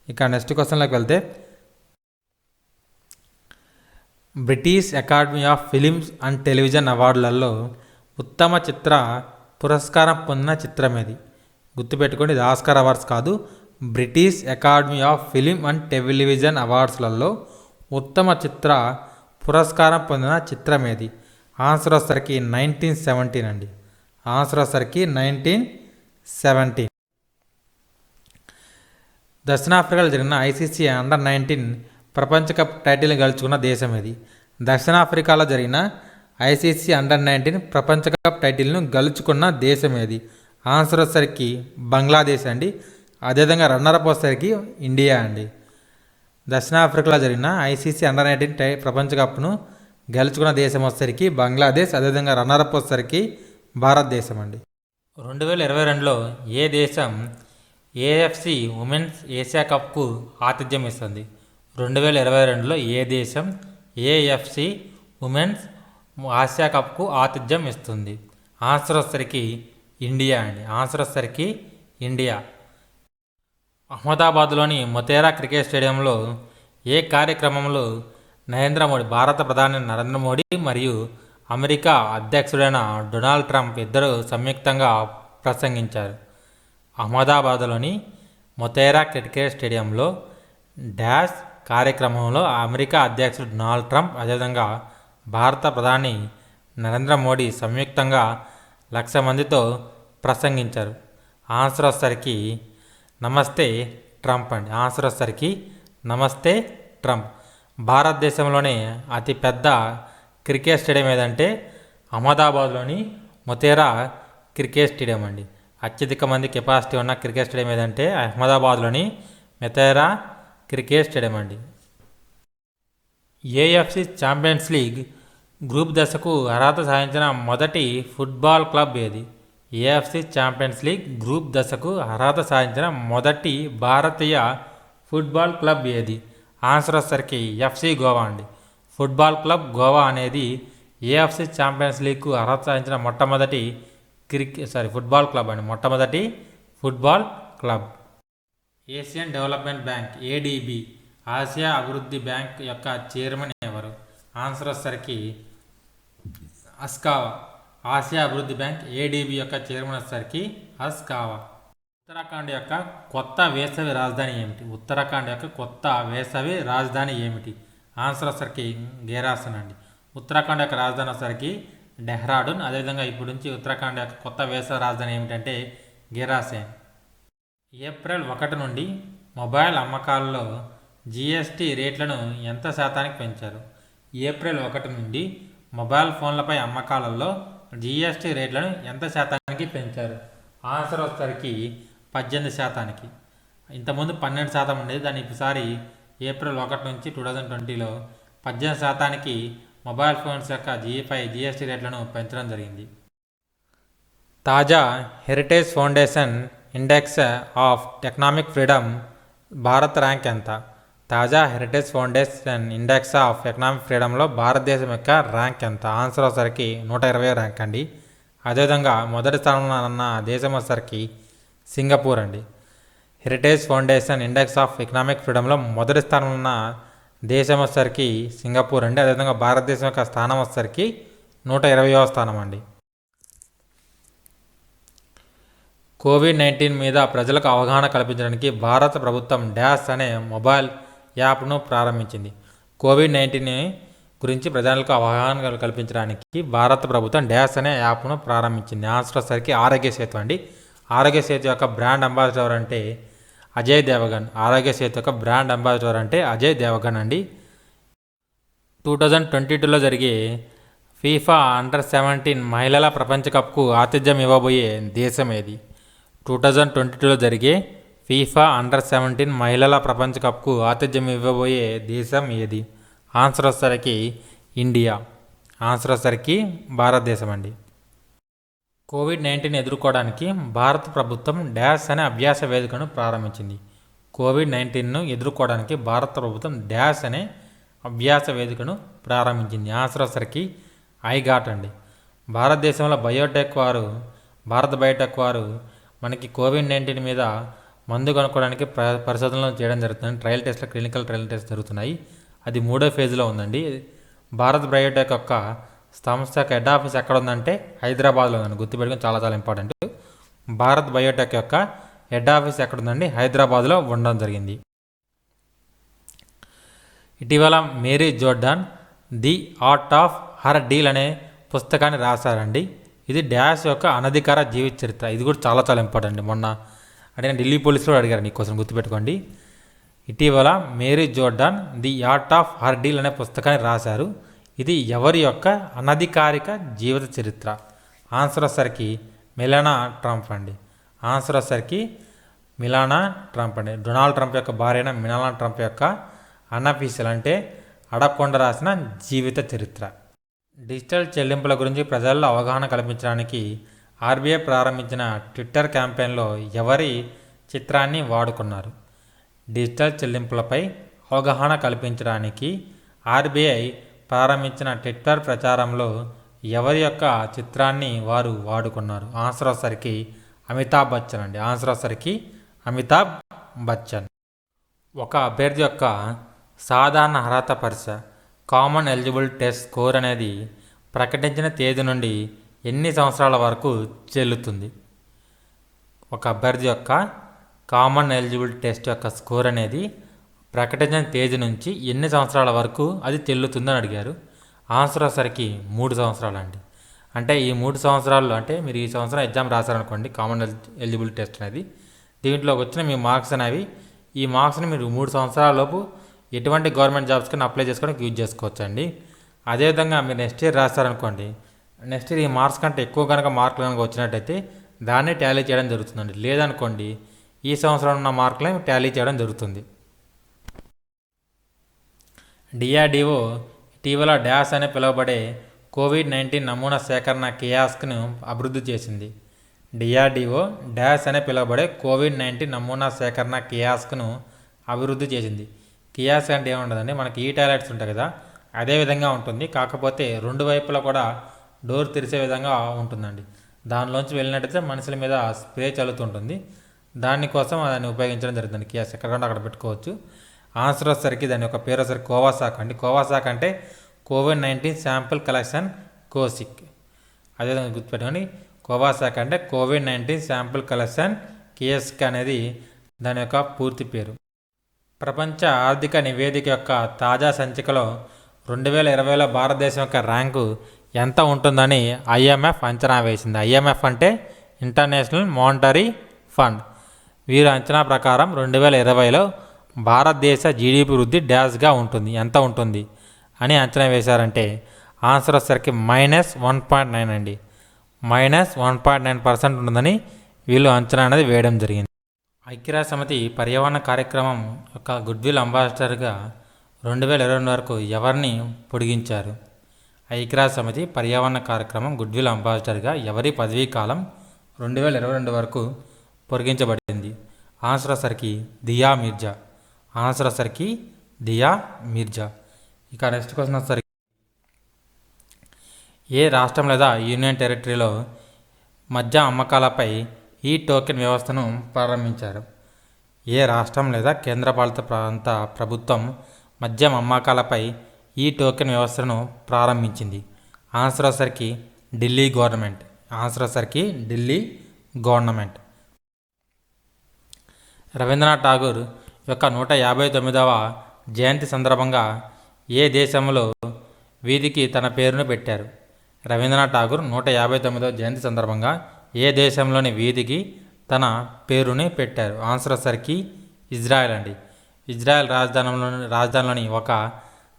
ఇక నెక్స్ట్ క్వశ్చన్లోకి వెళ్తే, British Academy of Films and Television అవార్డులలో ఉత్తమ చిత్ర పురస్కారం పొందిన చిత్రం ఏది? గుర్తుపెట్టుకోండి, ఇది ఆస్కార్ అవార్డ్స్ కాదు, British Academy of Film and Television అవార్డ్స్లలో ఉత్తమ చిత్ర పురస్కారం పొందిన చిత్రం ఏది? ఆన్సర్ వచ్చేసరికి 1917 అండి. ఆన్సర్ వచ్చేసరికి 1917. దక్షిణాఫ్రికాలో జరిగిన ఐసీసీ అండర్-19 ప్రపంచ కప్ టైటిల్ని గెలుచుకున్న దేశం ఏది? దక్షిణాఫ్రికాలో జరిగిన ఐసీసీ అండర్-19 ప్రపంచ కప్ టైటిల్ను గెలుచుకున్న దేశం ఏది? ఆన్సర్ వచ్చేసరికి బంగ్లాదేశ్ అండి. అదేవిధంగా రన్నరప్ వచ్చేసరికి ఇండియా అండి. దక్షిణాఫ్రికాలో జరిగిన ఐసీసీ అండర్-19 ప్రపంచ కప్ను గెలుచుకున్న దేశం వచ్చేసరికి బంగ్లాదేశ్. అదేవిధంగా రన్నరప్ వచ్చేసరికి భారతదేశం అండి. 2022లో ఏ దేశం ఏఎఫ్సి ఉమెన్స్ ఏషియా కప్కు ఆతిథ్యం ఇస్తుంది? 2022లో ఏ దేశం ఏఎఫ్సి ఉమెన్స్ ఆసియా కప్కు ఆతిథ్యం ఇస్తుంది? ఆన్సర్ వచ్చేసరికి ఇండియా అండి. ఆన్సర్ వచ్చేసరికి ఇండియా. అహ్మదాబాద్లోని మొతేరా క్రికెట్ స్టేడియంలో ఏ కార్యక్రమంలో భారత ప్రధాని నరేంద్ర మోడీ మరియు అమెరికా అధ్యక్షుడైన డొనాల్డ్ ట్రంప్ ఇద్దరు సంయుక్తంగా ప్రసంగించారు? అహ్మదాబాద్లోని మొతేరా క్రికెట్ స్టేడియంలో డాష్ కార్యక్రమంలో అమెరికా అధ్యక్షుడు డొనాల్డ్ ట్రంప్ అదేవిధంగా భారత ప్రధాని నరేంద్ర మోడీ సంయుక్తంగా 1,00,000 మందితో ప్రసంగించారు. ఆన్సర్ వచ్చేసరికి నమస్తే ట్రంప్ అండి. ఆన్సర్ వచ్చేసరికి నమస్తే ట్రంప్. భారతదేశంలోనే అతిపెద్ద క్రికెట్ స్టేడియం ఏదంటే అహ్మదాబాద్లోని మొతేరా క్రికెట్ స్టేడియం అండి. అత్యధిక మంది కెపాసిటీ ఉన్న క్రికెట్ స్టేడియం ఏదంటే అహ్మదాబాద్లోని మొతేరా క్రికెట్ స్టేడియం అండి. ఏఎఫ్సి ఛాంపియన్స్ లీగ్ గ్రూప్ దశకు అర్హత సాధించిన మొదటి ఫుట్బాల్ క్లబ్ ఏది? ఏఎఫ్సి ఛాంపియన్స్ లీగ్ గ్రూప్ దశకు అర్హత సాధించిన మొదటి భారతీయ ఫుట్బాల్ క్లబ్ ఏది? ఆన్సర్ వచ్చేసరికి ఎఫ్సి గోవా అండి. ఫుట్బాల్ క్లబ్ గోవా అనేది ఏఎఫ్సి ఛాంపియన్స్ లీగ్కు అర్హత సాధించిన మొట్టమొదటి ఫుట్బాల్ క్లబ్ అండి. మొట్టమొదటి football club. Asian development bank ADB Asia అభివృద్ధి బ్యాంక్ యొక్క చైర్మన్ ఎవరు? ఆన్సర్ వచ్చేసరికి అస్కావా. ఆసియా అభివృద్ధి బ్యాంక్ ఏడిబి యొక్క చైర్మన్ వచ్చేసరికి అస్కావా. ఉత్తరాఖండ్ యొక్క కొత్త వేసవి రాజధాని ఏమిటి? ఉత్తరాఖండ్ యొక్క కొత్త వేసవి రాజధాని ఏమిటి? ఆన్సర్ వచ్చరికి గేరాసన్ అండి. ఉత్తరాఖండ్ యొక్క రాజధాని వచ్చరికి డెహ్రాడూన్. అదేవిధంగా ఇప్పుడు నుంచి ఉత్తరాఖండ్ యొక్క కొత్త వేసవి రాజధాని ఏమిటంటే గేరాసేన్. ఏప్రిల్ 1 నుండి మొబైల్ అమ్మకాల్లో జిఎస్టీ రేట్లను ఎంత శాతానికి పెంచారు? ఏప్రిల్ 1 నుండి మొబైల్ ఫోన్లపై అమ్మకాలలో జిఎస్టీ రేట్లను ఎంత శాతానికి పెంచారు? ఆన్సర్ వచ్చరికి 18%. ఇంతకుముందు 12% ఉండేది. దాన్ని ఈసారి ఏప్రిల్ 1 నుంచి 2020లో 18%కి మొబైల్ ఫోన్స్ యొక్క జిఎస్టీ రేట్లను పెంచడం జరిగింది. తాజా heritage foundation index of economic freedom Bharat rank ఎంత? తాజా heritage foundation index of economic ఫ్రీడమ్లో భారతదేశం యొక్క ర్యాంక్ ఎంత? ఆన్సర్ వచ్చరికి 120 ర్యాంక్ అండి. అదేవిధంగా మొదటి స్థానంలో ఉన్న దేశం వచ్చరికి సింగపూర్ అండి. Heritage foundation index of economic ఫ్రీడమ్లో మొదటి స్థానంలో ఉన్న దేశం వచ్చరికి సింగపూర్ అండి. అదేవిధంగా భారతదేశం యొక్క స్థానం వచ్చరికి 120వ స్థానం అండి. కోవిడ్-19 మీద ప్రజలకు అవగాహన కల్పించడానికి భారత ప్రభుత్వం డాష్ అనే మొబైల్ యాప్ను ప్రారంభించింది. కోవిడ్-19 గురించి ప్రజలకు అవగాహన కల్పించడానికి భారత ప్రభుత్వం డాష్ అనే యాప్ను ప్రారంభించింది. ఆన్సర్ వచ్చరికి ఆరోగ్య సేతు అండి. ఆరోగ్య సేతు యొక్క బ్రాండ్ అంబాసిడర్ అంటే అజయ్ దేవగన్. ఆరోగ్య సేతు యొక్క బ్రాండ్ అంబాసిడర్ అంటే అజయ్ దేవగన్ అండి. 2022లో జరిగే ఫీఫా అండర్-17 మహిళల ప్రపంచ కప్కు ఆతిథ్యం ఇవ్వబోయే దేశం ఏది? 2022లో జరిగే ఫీఫా అండర్-17 మహిళల ప్రపంచ కప్కు ఆతిథ్యం ఇవ్వబోయే దేశం ఏది? ఆన్సర్ వచ్చరికి ఇండియా. ఆన్సర్ వచ్చరికి భారతదేశం అండి. కోవిడ్-19 ఎదుర్కోవడానికి భారత ప్రభుత్వం డాష్ అనే అభ్యాస వేదికను ప్రారంభించింది. కోవిడ్-19ను ఎదుర్కోవడానికి భారత ప్రభుత్వం డాష్ అనే అభ్యాస వేదికను ప్రారంభించింది. ఆన్సర్ వచ్చరికి ఐగాట్ అండి. భారతదేశంలో భారత బయోటెక్ వారు మనకి కోవిడ్-19 మీద మందు కనుక్కోవడానికి పరిశోధనలు చేయడం జరుగుతుంది. క్లినికల్ ట్రయల్ టెస్ట్ జరుగుతున్నాయి. అది 3వ ఫేజ్లో ఉందండి. భారత్ బయోటెక్ యొక్క సంస్థ యొక్క హెడ్ ఆఫీస్ ఎక్కడ ఉందంటే హైదరాబాద్లో ఉందండి. గుర్తుపెట్టుకుని చాలా చాలా ఇంపార్టెంట్. భారత్ బయోటెక్ యొక్క హెడ్ ఆఫీస్ ఎక్కడ ఉందండి? హైదరాబాద్లో ఉండడం జరిగింది. ఇటీవల Mary Jordan the art of her deal అనే పుస్తకాన్ని రాశారండి. ఇది డాష్ యొక్క అనధికార జీవిత చరిత్ర. ఇది కూడా చాలా చాలా ఇంపార్టెంట్. మొన్న అంటే ఢిల్లీ పోలీసులు అడిగారు, నీకోసం గుర్తుపెట్టుకోండి. ఇటీవల Mary Jordan the art of her deal అనే పుస్తకాన్ని రాశారు. ఇది ఎవరి యొక్క అనధికారిక జీవిత చరిత్ర? ఆన్సర్ వచ్చరికి మెలానా ట్రంప్ అండి. ఆన్సర్ వచ్చరికి మెలానా ట్రంప్ అండి. డొనాల్డ్ ట్రంప్ యొక్క భార్య అయిన మెలానా ట్రంప్ యొక్క అన్అఫీషియల్ అంటే అడగకుండా రాసిన జీవిత చరిత్ర. డిజిటల్ చెల్లింపుల గురించి ప్రజల్లో అవగాహన కల్పించడానికి ఆర్బీఐ ప్రారంభించిన ట్విట్టర్ క్యాంపెయిన్లో ఎవరి చిత్రాన్ని వాడుకున్నారు? డిజిటల్ చెల్లింపులపై అవగాహన కల్పించడానికి ఆర్బీఐ ప్రారంభించిన ట్విట్టర్ ప్రచారంలో ఎవరి యొక్క చిత్రాన్ని వారు వాడుకున్నారు? ఆన్సర్ వచ్చరికి అమితాబ్ బచ్చన్ అండి. ఆన్సర్ వచ్చరికి అమితాబ్ బచ్చన్. ఒక అభ్యర్థి యొక్క సాధారణ అర్హత పరీక్ష కామన్ ఎలిజిబుల్ టెస్ట్ స్కోర్ అనేది ప్రకటించిన తేదీ నుండి ఎన్ని సంవత్సరాల వరకు చెల్లుతుంది? ఒక అభ్యర్థి యొక్క కామన్ ఎలిజిబుల్ టెస్ట్ యొక్క స్కోర్ అనేది ప్రకటించిన తేదీ నుంచి ఎన్ని సంవత్సరాల వరకు అది చెల్లుతుందని అడిగారు. ఆన్సర్ వచ్చరికి 3 సంవత్సరాలు అండి. అంటే ఈ 3 సంవత్సరాల్లో అంటే మీరు ఈ సంవత్సరం ఎగ్జామ్ రాశారనుకోండి, కామన్ ఎలిజిబుల్ టెస్ట్ అనేది, దీంట్లో వచ్చిన మీ మార్క్స్ అనేవి, ఈ మార్క్స్ని మీరు 3 సంవత్సరాల లోపు ఎటువంటి గవర్నమెంట్ జాబ్స్ కన్నా అప్లై చేసుకోవడానికి యూజ్ చేసుకోవచ్చు అండి. అదేవిధంగా మీరు నెక్స్ట్ ఇయర్ రాస్తారనుకోండి, నెక్స్ట్ ఇయర్ ఈ మార్క్స్ కంటే ఎక్కువ కనుక మార్కులు కనుక వచ్చినట్టయితే దాన్ని టాలీ చేయడం జరుగుతుందండి. లేదనుకోండి ఈ సంవత్సరం ఉన్న మార్కులే టాలీ చేయడం జరుగుతుంది. డిఆర్డిఓ ఇటీవల డాష్ అని పిలువబడే కోవిడ్-19 నమూనా సేకరణ కియాస్క్ను అభివృద్ధి చేసింది. డిఆర్డిఓ డాష్ అని పిలువబడే కోవిడ్-19 నమూనా సేకరణ కియాస్క్ను అభివృద్ధి చేసింది. కియాస్క్ అంటే ఏముండదండి, మనకి ఈ టాయిలెట్స్ ఉంటాయి కదా, అదే విధంగా ఉంటుంది. కాకపోతే 2 వైపులా కూడా డోర్ తెరిచే విధంగా ఉంటుందండి. దానిలోంచి వెళ్ళినట్టయితే మనుషుల మీద స్ప్రే చల్లుతుంటుంది. దానికోసం దాన్ని ఉపయోగించడం జరుగుతుంది. కియాస్క్ ఎక్కడ అక్కడ పెట్టుకోవచ్చు. ఆన్సర్ వచ్చేసరికి దాని యొక్క పేరు వచ్చేసరికి కోవాసాక్ అండి. కోవాసాక్ అంటే కోవిడ్-19 శాంపుల్ కలెక్షన్ కోసిక్. అదేవిధంగా గుర్తుపెట్టుకోండి, కోవాసాక్ అంటే కోవిడ్-19 శాంపుల్ కలెక్షన్ కేఎస్కే అనేది దాని యొక్క పూర్తి పేరు. ప్రపంచ ఆర్థిక నివేదిక యొక్క తాజా సంచికలో 2020లో భారతదేశం యొక్క ర్యాంకు ఎంత ఉంటుందని ఐఎంఎఫ్ అంచనా వేసింది. ఐఎంఎఫ్ అంటే ఇంటర్నేషనల్ మానిటరీ ఫండ్. వీరి అంచనా ప్రకారం 2020లో భారతదేశ జీడిపి వృద్ధి డాష్గా ఉంటుంది. ఎంత ఉంటుంది అని అంచనా వేశారంటే ఆన్సర్ వచ్చేసరికి -1.9 అండి. -1.9% ఉంటుందని వీళ్ళు అంచనా అనేది వేయడం జరిగింది. ఐక్యరాజ్య సమితి పర్యావరణ కార్యక్రమం యొక్క గుడ్విల్ అంబాసిడర్గా 2022 వరకు ఎవరిని పొడిగించారు? ఐక్యరాజ్య సమితి పర్యావరణ కార్యక్రమం గుడ్విల్ అంబాసిడర్గా ఎవరి పదవీ కాలం 2022 వరకు పొడిగించబడింది? ఆన్సర్ వచ్చేసరికి దియా మిర్జా. ఆన్సర్ వచ్చేసరికి దియా మిర్జా. ఇక నెక్స్ట్ క్వశ్చన్ వచ్చేసరికి ఏ రాష్ట్రం లేదా యూనియన్ టెరిటరీలో మద్య అమ్మకాలపై ఈ టోకెన్ వ్యవస్థను ప్రారంభించారు? ఏ రాష్ట్రం లేదా కేంద్రపాలిత ప్రాంత ప్రభుత్వం మద్యం అమ్మకాలపై ఈ టోకెన్ వ్యవస్థను ప్రారంభించింది? ఆన్సర్ వచ్చేసరికి ఢిల్లీ గవర్నమెంట్. ఆన్సర్ వచ్చేసరికి ఢిల్లీ గవర్నమెంట్. రవీంద్రనాథ్ ఠాగూర్ యొక్క 159వ జయంతి సందర్భంగా ఏ దేశంలో వీధికి తన పేరును పెట్టారు? రవీంద్రనాథ్ ఠాగూర్ 159వ జయంతి సందర్భంగా ఏ దేశంలోని వీధికి తన పేరుని పెట్టారు? ఆన్సర్ వచ్చేసరికి ఇజ్రాయెల్ అండి. ఇజ్రాయెల్ రాజధానిలోని ఒక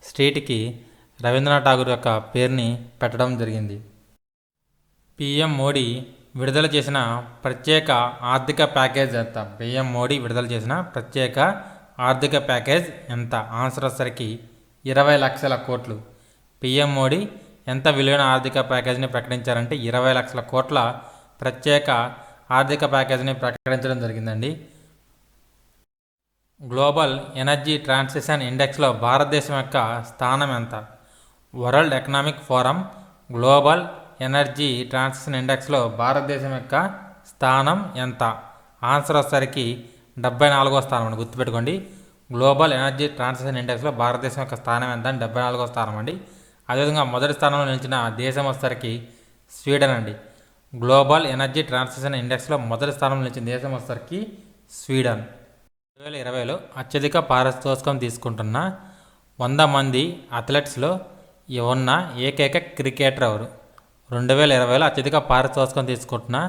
స్ట్రీట్కి రవీంద్రనాథ్ ఠాగూర్ యొక్క పేరుని పెట్టడం జరిగింది. పిఎం మోడీ విడుదల చేసిన ప్రత్యేక ఆర్థిక ప్యాకేజ్ ఎంత? పిఎం మోడీ విడుదల చేసిన ప్రత్యేక ఆర్థిక ప్యాకేజ్ ఎంత? ఆన్సర్ వచ్చేసరికి 20 లక్షల కోట్లు. పిఎం మోడీ ఎంత విలువైన ఆర్థిక ప్యాకేజీని ప్రకటించారంటే 20 లక్షల కోట్ల ప్రత్యేక ఆర్థిక ప్యాకేజీని ప్రకటించడం జరిగిందండి. గ్లోబల్ ఎనర్జీ ట్రాన్సిషన్ ఇండెక్స్లో భారతదేశం యొక్క స్థానం ఎంత? World economic forum global energy transition ఇండెక్స్లో భారతదేశం యొక్క స్థానం ఎంత? ఆన్సర్ వచ్చేసరికి 74వ స్థానం అండి. గుర్తుపెట్టుకోండి, గ్లోబల్ ఎనర్జీ ట్రాన్సిషన్ ఇండెక్స్లో భారతదేశం యొక్క స్థానం ఎంత అని 74వ స్థానం అండి. అదేవిధంగా మొదటి స్థానంలో నిలిచిన దేశం వచ్చేసరికి స్వీడన్ అండి. గ్లోబల్ ఎనర్జీ ట్రాన్సిషన్ ఇండెక్స్లో మొదటి స్థానంలో నిలిచిన దేశం వచ్చేసరికి స్వీడన్. 2020లో అత్యధిక పారితోషికం తీసుకుంటున్న 100 మంది అథ్లెట్స్లో ఉన్న ఏకైక క్రికెటర్ ఎవరు? 2020లో అత్యధిక పారితోషికం తీసుకుంటున్న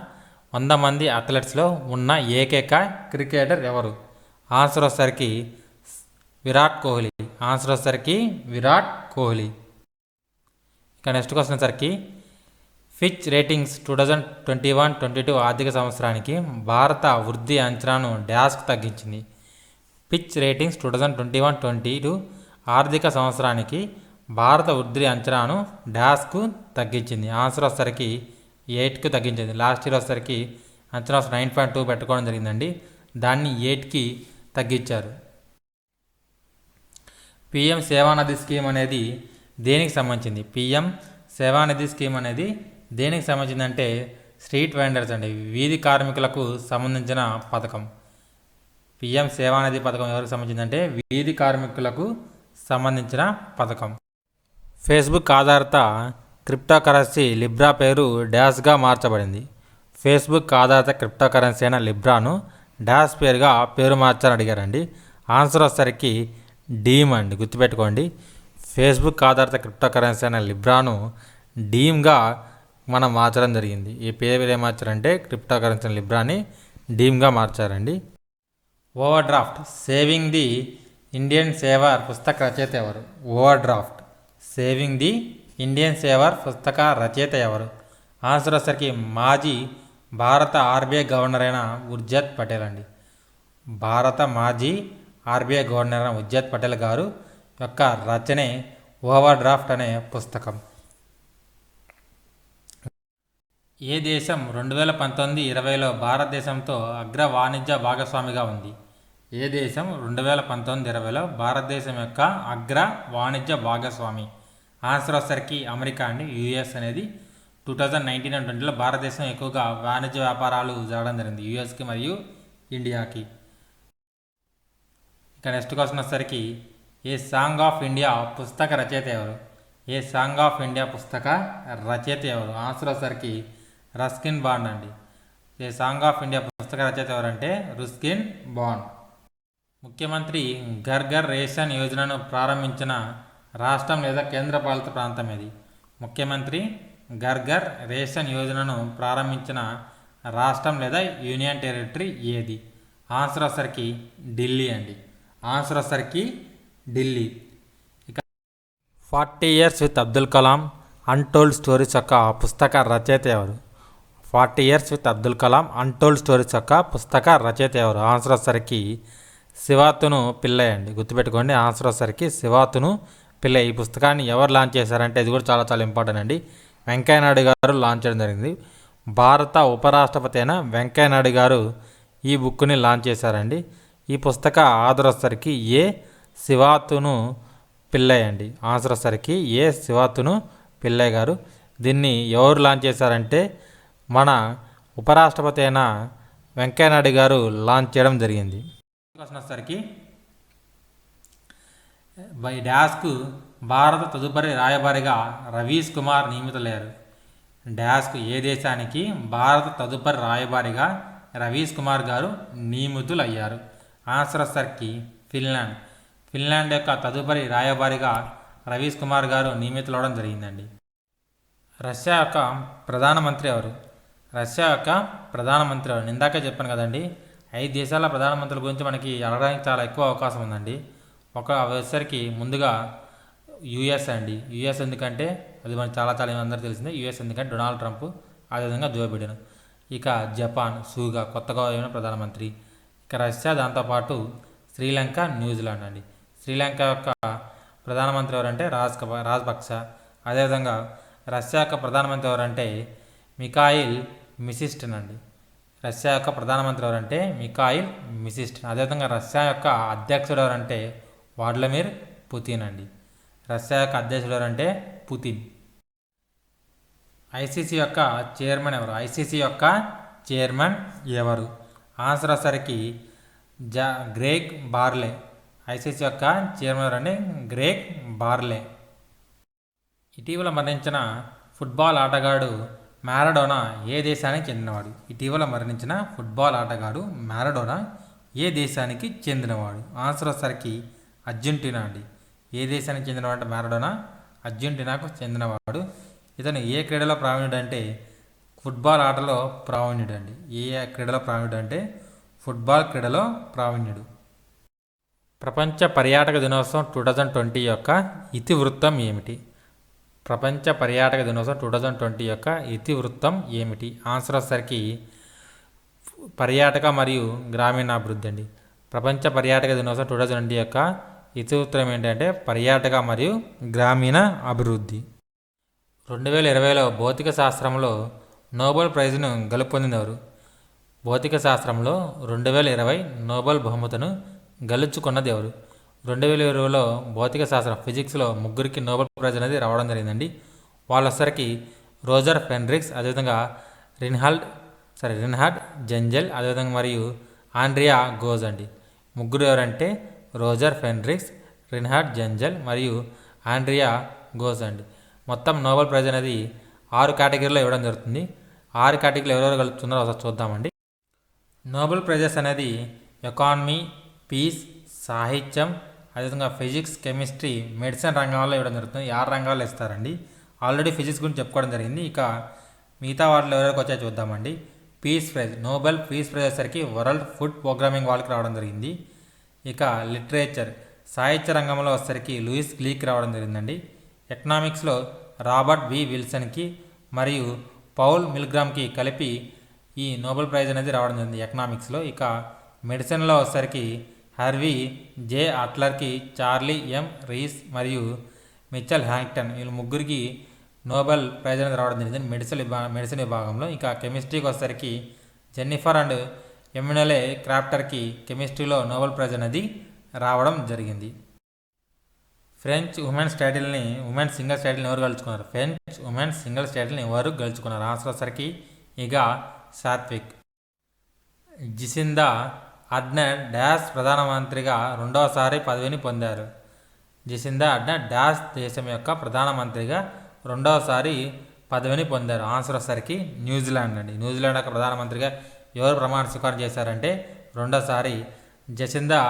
100 మంది అథ్లెట్స్లో ఉన్న ఏకైక క్రికెటర్ ఎవరు? ఆన్సర్ వచ్చేసరికి విరాట్ కోహ్లీ. ఆన్సర్ వచ్చేసరికి విరాట్ కోహ్లీ. ఇక నెక్స్ట్ క్వశ్చన్ వచ్చేసరికి ఫిచ్ రేటింగ్స్ 2021-22 ఆర్థిక సంవత్సరానికి భారత వృద్ధి అంచనాను డాష్కు తగ్గించింది. ఫిచ్ రేటింగ్స్ 2021-22 ఆర్థిక సంవత్సరానికి భారత వృద్ధి అంచనాను డాష్కు తగ్గించింది. ఆన్సర్ వచ్చేసరికి 8కు తగ్గించింది. లాస్ట్ ఇయర్ వచ్చేసరికి అంచనా 9.2 పెట్టుకోవడం జరిగిందండి. దాన్ని 8కి తగ్గించారు. పిఎం సేవానిధి స్కీమ్ అనేది దేనికి సంబంధించింది? పిఎం సేవానిధి స్కీమ్ అనేది దేనికి సంబంధించిందంటే స్ట్రీట్ వెండర్స్ అండి, వీధి కార్మికులకు సంబంధించిన పథకం. పిఎం సేవానిధి పథకం ఎవరికి సంబంధించిందంటే వీధి కార్మికులకు సంబంధించిన పథకం. ఫేస్బుక్ ఆధారిత క్రిప్టోకరెన్సీ లిబ్రా పేరు డాష్గా మార్చబడింది. ఫేస్బుక్ ఆధారిత క్రిప్టోకరెన్సీ అయిన లిబ్రాను డాష్ పేరు మార్చాలని అడిగారండి. ఆన్సర్ వచ్చేసరికి డీమ్ అండి. గుర్తుపెట్టుకోండి, ఫేస్బుక్ ఆధారిత క్రిప్టోకరెన్సీ అయిన లిబ్రాను డీమ్గా మనం మార్చడం జరిగింది. ఈ పేరు ఏం మార్చారంటే క్రిప్టోకరెన్సీ లిబ్రాని డీమ్గా మార్చారండి. Overdraft saving the Indian saver పుస్తక రచయిత ఎవరు? Overdraft saving the Indian saver పుస్తక రచయిత ఎవరు? ఆన్సర్ వచ్చేసరికి మాజీ భారత ఆర్బీఐ గవర్నర్ అయిన ఉర్జిత్ పటేల్ అండి. భారత మాజీ ఆర్బీఐ గవర్నర్ అయిన ఉర్జిత్ పటేల్ గారు యొక్క రచనే ఓవర్ డ్రాఫ్ట్ అనే పుస్తకం. ఏ దేశం 2019-20లో భారతదేశంతో అగ్ర వాణిజ్య భాగస్వామిగా ఉంది? ఏ దేశం 2019-20లో భారతదేశం యొక్క అగ్ర వాణిజ్య భాగస్వామి? ఆన్సర్ వచ్చేసరికి అమెరికా అండి. యూఎస్ అనేది 2019 and 20లో భారతదేశం ఎక్కువగా వాణిజ్య వ్యాపారాలు జరగడం జరిగింది యూఎస్కి మరియు ఇండియాకి. ఇక నెక్స్ట్ క్వశ్చన్ వచ్చేసరికి ఏ సాంగ్ ఆఫ్ ఇండియా పుస్తక రచయిత ఎవరు? ఏ సాంగ్ ఆఫ్ ఇండియా పుస్తక రచయిత ఎవరు? ఆన్సర్ వచ్చేసరికి రస్కిన్ బాండ్ అండి. ఏ సాంగ్ ఆఫ్ ఇండియా పుస్తక రచయిత ఎవరంటే రుస్కిన్ బాండ్. ముఖ్యమంత్రి ఘర్ ఘర్ రేషన్ యోజనను ప్రారంభించిన రాష్ట్రం లేదా కేంద్రపాలిత ప్రాంతం ఏది? ముఖ్యమంత్రి ఘర్ ఘర్ రేషన్ యోజనను ప్రారంభించిన రాష్ట్రం లేదా యూనియన్ టెరిటరీ ఏది? ఆన్సర్ వచ్చరికి ఢిల్లీ అండి. ఆన్సర్ వచ్చరికి ఢిల్లీ. ఇక 40 years with Abdul Kalam untold stories యొక్క పుస్తక రచయిత ఎవరు? 40 years with Abdul Kalam untold stories యొక్క పుస్తక రచయిత ఎవరు? ఆన్సర్ వచ్చరికి శివాతును పిల్లయ్య అండి. గుర్తుపెట్టుకోండి, ఆన్సర్ వచ్చరికి శివాతును పిల్లయ్య. ఈ పుస్తకాన్ని ఎవరు లాంచ్ చేశారంటే ఇది కూడా చాలా చాలా ఇంపార్టెంట్ అండి. వెంకయ్యనాయుడు గారు లాంచ్ చేయడం జరిగింది. భారత ఉపరాష్ట్రపతి అయిన వెంకయ్యనాయుడు గారు ఈ బుక్ని లాంచ్ చేశారండి. ఈ పుస్తక ఆధార్ వచ్చరికి ఏ శివాతును పిల్లయ్య అండి. ఆన్సర్ వచ్చరికి ఏ శివాతును పిల్లయ్య గారు. దీన్ని ఎవరు లాంచ్ చేశారంటే మన ఉపరాష్ట్రపతి అయిన వెంకయ్యనాయుడు గారు లాంచ్ చేయడం జరిగింది. క్వశ్చన్ వచ్చరికి బై డాష్కు భారత తదుపరి రాయబారిగా రవీష్ కుమార్ నియమితులయ్యారు. డాష్కు ఏ దేశానికి భారత తదుపరి రాయబారిగా రవీష్ కుమార్ గారు నియమితులయ్యారు? ఆన్సర్ వచ్చరికి ఫిన్లాండ్. ఫిన్లాండ్ యొక్క తదుపరి రాయబారిగా రవీష్ కుమార్ గారు నియమితులవడం జరిగిందండి. రష్యా యొక్క ప్రధానమంత్రి ఎవరు? రష్యా యొక్క ప్రధానమంత్రి ఎవరు? ఇందాకే చెప్పాను కదండి, 5 దేశాల ప్రధానమంత్రుల గురించి మనకి అడగడానికి చాలా ఎక్కువ అవకాశం ఉందండి. ఒక వచ్చరికి ముందుగా యుఎస్ అండి. యుఎస్ ఎందుకంటే అది మనకి చాలా చాలా అందరికీ తెలిసిందే. యుఎస్ ఎందుకంటే డొనాల్డ్ ట్రంప్, అదేవిధంగా జో బిడెన్. ఇక జపాన్ సుగా కొత్తగా అయిన ప్రధానమంత్రి. ఇక రష్యా, దాంతోపాటు శ్రీలంక, న్యూజిలాండ్ అండి. శ్రీలంక యొక్క ప్రధానమంత్రి ఎవరంటే రాజపక్స. అదేవిధంగా రష్యా యొక్క ప్రధానమంత్రి ఎవరంటే మిఖాయిల్ మిసిస్టిన్ అండి. రష్యా యొక్క ప్రధానమంత్రి ఎవరంటే మిఖాయిల్ మిసిస్టిన్. అదేవిధంగా రష్యా యొక్క అధ్యక్షుడు ఎవరంటే వ్లాదిమిర్ పుతిన్ అండి. రష్యా యొక్క అధ్యక్షుడు ఎవరంటే పుతిన్. ఐసీసీ యొక్క చైర్మన్ ఎవరు? ఐసీసీ యొక్క చైర్మన్ ఎవరు? ఆన్సర్ వచ్చరికి గ్రెగ్ బార్లే. ఐసీసీ యొక్క చైర్మన్ ఎవరంటే గ్రెగ్ బార్లే. ఇటీవల మరణించిన ఫుట్బాల్ ఆటగాడు మ్యారడోనా ఏ దేశానికి చెందినవాడు? ఇటీవల మరణించిన ఫుట్బాల్ ఆటగాడు మ్యారడోనా ఏ దేశానికి చెందినవాడు? ఆన్సర్ వచ్చరికి అర్జెంటీనా అండి. ఏ దేశానికి చెందినవాడు అంటే మ్యారడోనా అర్జెంటీనాకు చెందినవాడు. ఇతను ఏ క్రీడలో ప్రావీణ్యుడు అంటే ఫుట్బాల్ ఆటలో ప్రావీణ్యుడు అండి. ఏ క్రీడలో ప్రావీణ్యుడు అంటే ఫుట్బాల్ క్రీడలో ప్రావీణ్యుడు. ప్రపంచ పర్యాటక దినోత్సవం 2020 యొక్క ఇతివృత్తం ఏమిటి? ప్రపంచ పర్యాటక దినోత్సవం 2020 యొక్క ఇతివృత్తం ఏమిటి? ఆన్సర్ వచ్చరికి పర్యాటక మరియు గ్రామీణాభివృద్ధి అండి. ప్రపంచ పర్యాటక దినోత్సవం 2020 యొక్క ఇతివృత్తం ఏంటంటే పర్యాటక మరియు గ్రామీణ అభివృద్ధి. 2020లో భౌతిక శాస్త్రంలో నోబెల్ ప్రైజ్ను గెలుపొందినవారు? భౌతిక శాస్త్రంలో 2020 నోబెల్ బహుమతిను గెలుచుకున్నది ఎవరు? 2020లో భౌతిక శాస్త్రం ఫిజిక్స్లో 3 నోబెల్ ప్రైజ్ అనేది రావడం జరిగిందండి. వాళ్ళొసరికి రోజర్ ఫెన్రిక్స్, అదేవిధంగా రిన్హార్డ్ జెంజెల్, అదేవిధంగా మరియు ఆండ్రియా గోజ్ అండి. 3 ఎవరంటే రోజర్ ఫెన్రిక్స్, రిన్హార్డ్ జెంజెల్ మరియు ఆండ్రియా గోజ్ అండి. మొత్తం నోబెల్ ప్రైజ్ అనేది 6 కేటగిరీలో ఇవ్వడం జరుగుతుంది. 6 కేటగిరీలో ఎవరెవరు కలుపుతున్నారో ఒకసారి చూద్దామండి. నోబెల్ ప్రైజెస్ అనేది ఎకానమీ, పీస్, సాహిత్యం, అదేవిధంగా ఫిజిక్స్, కెమిస్ట్రీ, మెడిసిన్ రంగాల్లో ఇవ్వడం జరుగుతుంది. 6 రంగాల్లో ఇస్తారండి. ఆల్రెడీ ఫిజిక్స్ గురించి చెప్పుకోవడం జరిగింది. ఇక మిగతా వాటిలో ఎవరికి వచ్చాయో చూద్దామండి. Peace prize, Nobel peace prize వచ్చేసరికి వరల్డ్ ఫుడ్ ప్రోగ్రామింగ్ వాళ్ళకి రావడం జరిగింది. ఇక లిటరేచర్, సాహిత్య రంగంలో వచ్చేసరికి లూయిస్ గ్లీక్ రావడం జరిగిందండి. ఎకనామిక్స్లో రాబర్ట్ వి విల్సన్కి మరియు పౌల్ మిల్గ్రామ్కి కలిపి ఈ నోబెల్ ప్రైజ్ అనేది రావడం జరిగింది ఎకనామిక్స్లో. ఇక మెడిసిన్లో వచ్చేసరికి హర్వీ జే అట్లర్కి, చార్లీ ఎం రీస్ మరియు మిచెల్ హ్యాంగ్టన్, వీళ్ళు 3కి నోబెల్ ప్రైజ్ అనేది రావడం జరిగింది మెడిసిన్ విభాగంలో. ఇక కెమిస్ట్రీకి వచ్చేసరికి జెన్నిఫర్ అండ్ ఎమ్యునెలే క్రాఫ్టర్కి కెమిస్ట్రీలో నోబెల్ ప్రైజ్ అనేది రావడం జరిగింది. ఫ్రెంచ్ ఉమెన్స్ సింగిల్స్ టైటిల్ని ఎవరు గెలుచుకున్నారు? ఫ్రెంచ్ ఉమెన్స్ సింగిల్స్ టైటిల్ని ఎవరు గెలుచుకున్నారు? ఆన్సర్ వచ్చరికి ఇగా సాత్విక్. జిసిందా అర్డెన్ డాష్ ప్రధానమంత్రిగా 2వసారి పదవిని పొందారు. జెసిందా అర్డెన్ డాష్ దేశం యొక్క ప్రధానమంత్రిగా 2వసారి పదవిని పొందారు. ఆన్సర్ వచ్చేసరికి న్యూజిలాండ్ అండి. న్యూజిలాండ్ యొక్క ప్రధానమంత్రిగా ఎవరు ప్రమాణ స్వీకారం చేశారంటే రెండోసారి జసిందా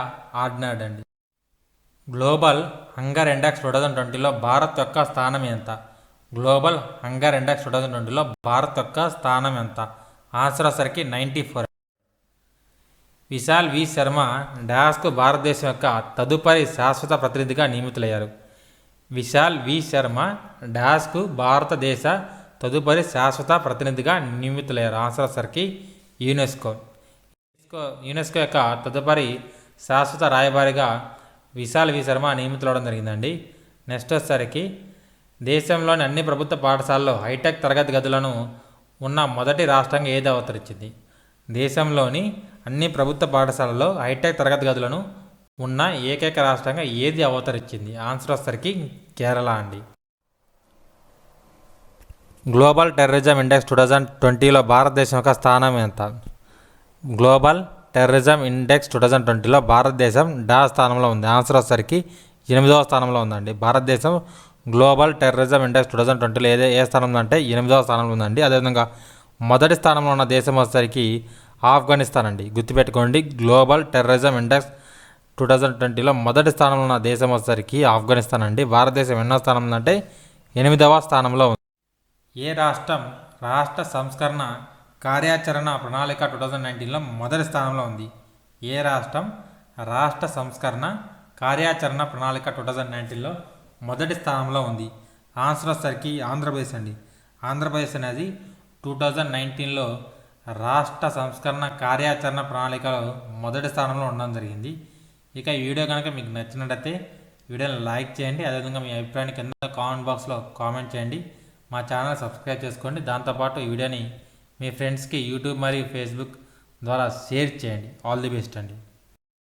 ఆర్డినర్డ్ అండి. గ్లోబల్ హంగర్ ఇండెక్స్ 2020లో భారత్ యొక్క స్థానం ఎంత? గ్లోబల్ హంగర్ ఇండెక్స్ 2020లో భారత్ యొక్క స్థానం ఎంత? ఆన్సర్ వచ్చేసరికి 94. విశాల్ వి శర్మ డాస్కు భారతదేశం యొక్క తదుపరి శాశ్వత ప్రతినిధిగా నియమితులయ్యారు. విశాల్ వి శర్మ డాస్కు భారతదేశ తదుపరి శాశ్వత ప్రతినిధిగా నియమితులయ్యారు. ఆన్సర్ వచ్చేసరికి యునెస్కో. యునెస్కో యొక్క తదుపరి శాశ్వత రాయబారిగా విశాల్ వి శర్మ నియమితులవడం జరిగిందండి. నెక్స్ట్ వచ్చేసరికి దేశంలోని అన్ని ప్రభుత్వ పాఠశాలల్లో హైటెక్ తరగతి గదులను ఉన్న మొదటి రాష్ట్రంగా ఏది అవతరించింది? దేశంలోని అన్ని ప్రభుత్వ పాఠశాలల్లో హైటెక్ తరగతి గదులను ఉన్న ఏకైక రాష్ట్రంగా ఏది అవతరించింది? ఆన్సర్ వచ్చేసరికి కేరళ అండి. గ్లోబల్ టెర్రరిజం ఇండెక్స్ 2020లో భారతదేశం యొక్క స్థానం ఎంత? గ్లోబల్ టెర్రరిజం ఇండెక్స్ 2020లో భారతదేశం స్థానంలో ఉంది. ఆన్సర్ వచ్చేసరికి 8వ స్థానంలో ఉందండి. భారతదేశం గ్లోబల్ టెర్రరిజం ఇండెక్స్ 2020లో ఏ స్థానంలో అంటే 8వ స్థానంలో ఉందండి. అదేవిధంగా మొదటి స్థానంలో ఉన్న దేశం వచ్చేసరికి ఆఫ్ఘనిస్తాన్ అండి. గుర్తుపెట్టుకోండి, గ్లోబల్ టెర్రరిజం ఇండెక్స్ 2020లో మొదటి స్థానంలో ఉన్న దేశం వచ్చేసరికి ఆఫ్ఘనిస్తాన్ అండి. భారతదేశం ఎన్నో స్థానంలో అంటే 8వ స్థానంలో ఉంది. ఏ రాష్ట్రం రాష్ట్ర సంస్కరణ కార్యాచరణ ప్రణాళిక 2019లో మొదటి స్థానంలో ఉంది? ఏ రాష్ట్రం రాష్ట్ర సంస్కరణ కార్యాచరణ ప్రణాళిక 2019లో మొదటి స్థానంలో ఉంది? ఆన్సర్ వచ్చేసరికి ఆంధ్రప్రదేశ్ అండి. ఆంధ్రప్రదేశ్ అనేది 2019లో రాష్ట్ర సంస్కరణ కార్యాచరణ ప్రణాళికలో మొదటి స్థానంలో ఉండడం జరిగింది. ఇక ఈ వీడియో కనుక మీకు నచ్చినట్టయితే వీడియోని లైక్ చేయండి. అదేవిధంగా మీ అభిప్రాయాన్ని కింద కామెంట్ బాక్స్లో కామెంట్ చేయండి. మా ఛానల్ సబ్స్క్రైబ్ చేసుకోండి. దాంతోపాటు ఈ వీడియోని మీ ఫ్రెండ్స్కి యూట్యూబ్ మరియు ఫేస్బుక్ ద్వారా షేర్ చేయండి. ఆల్ ది బెస్ట్ అండి.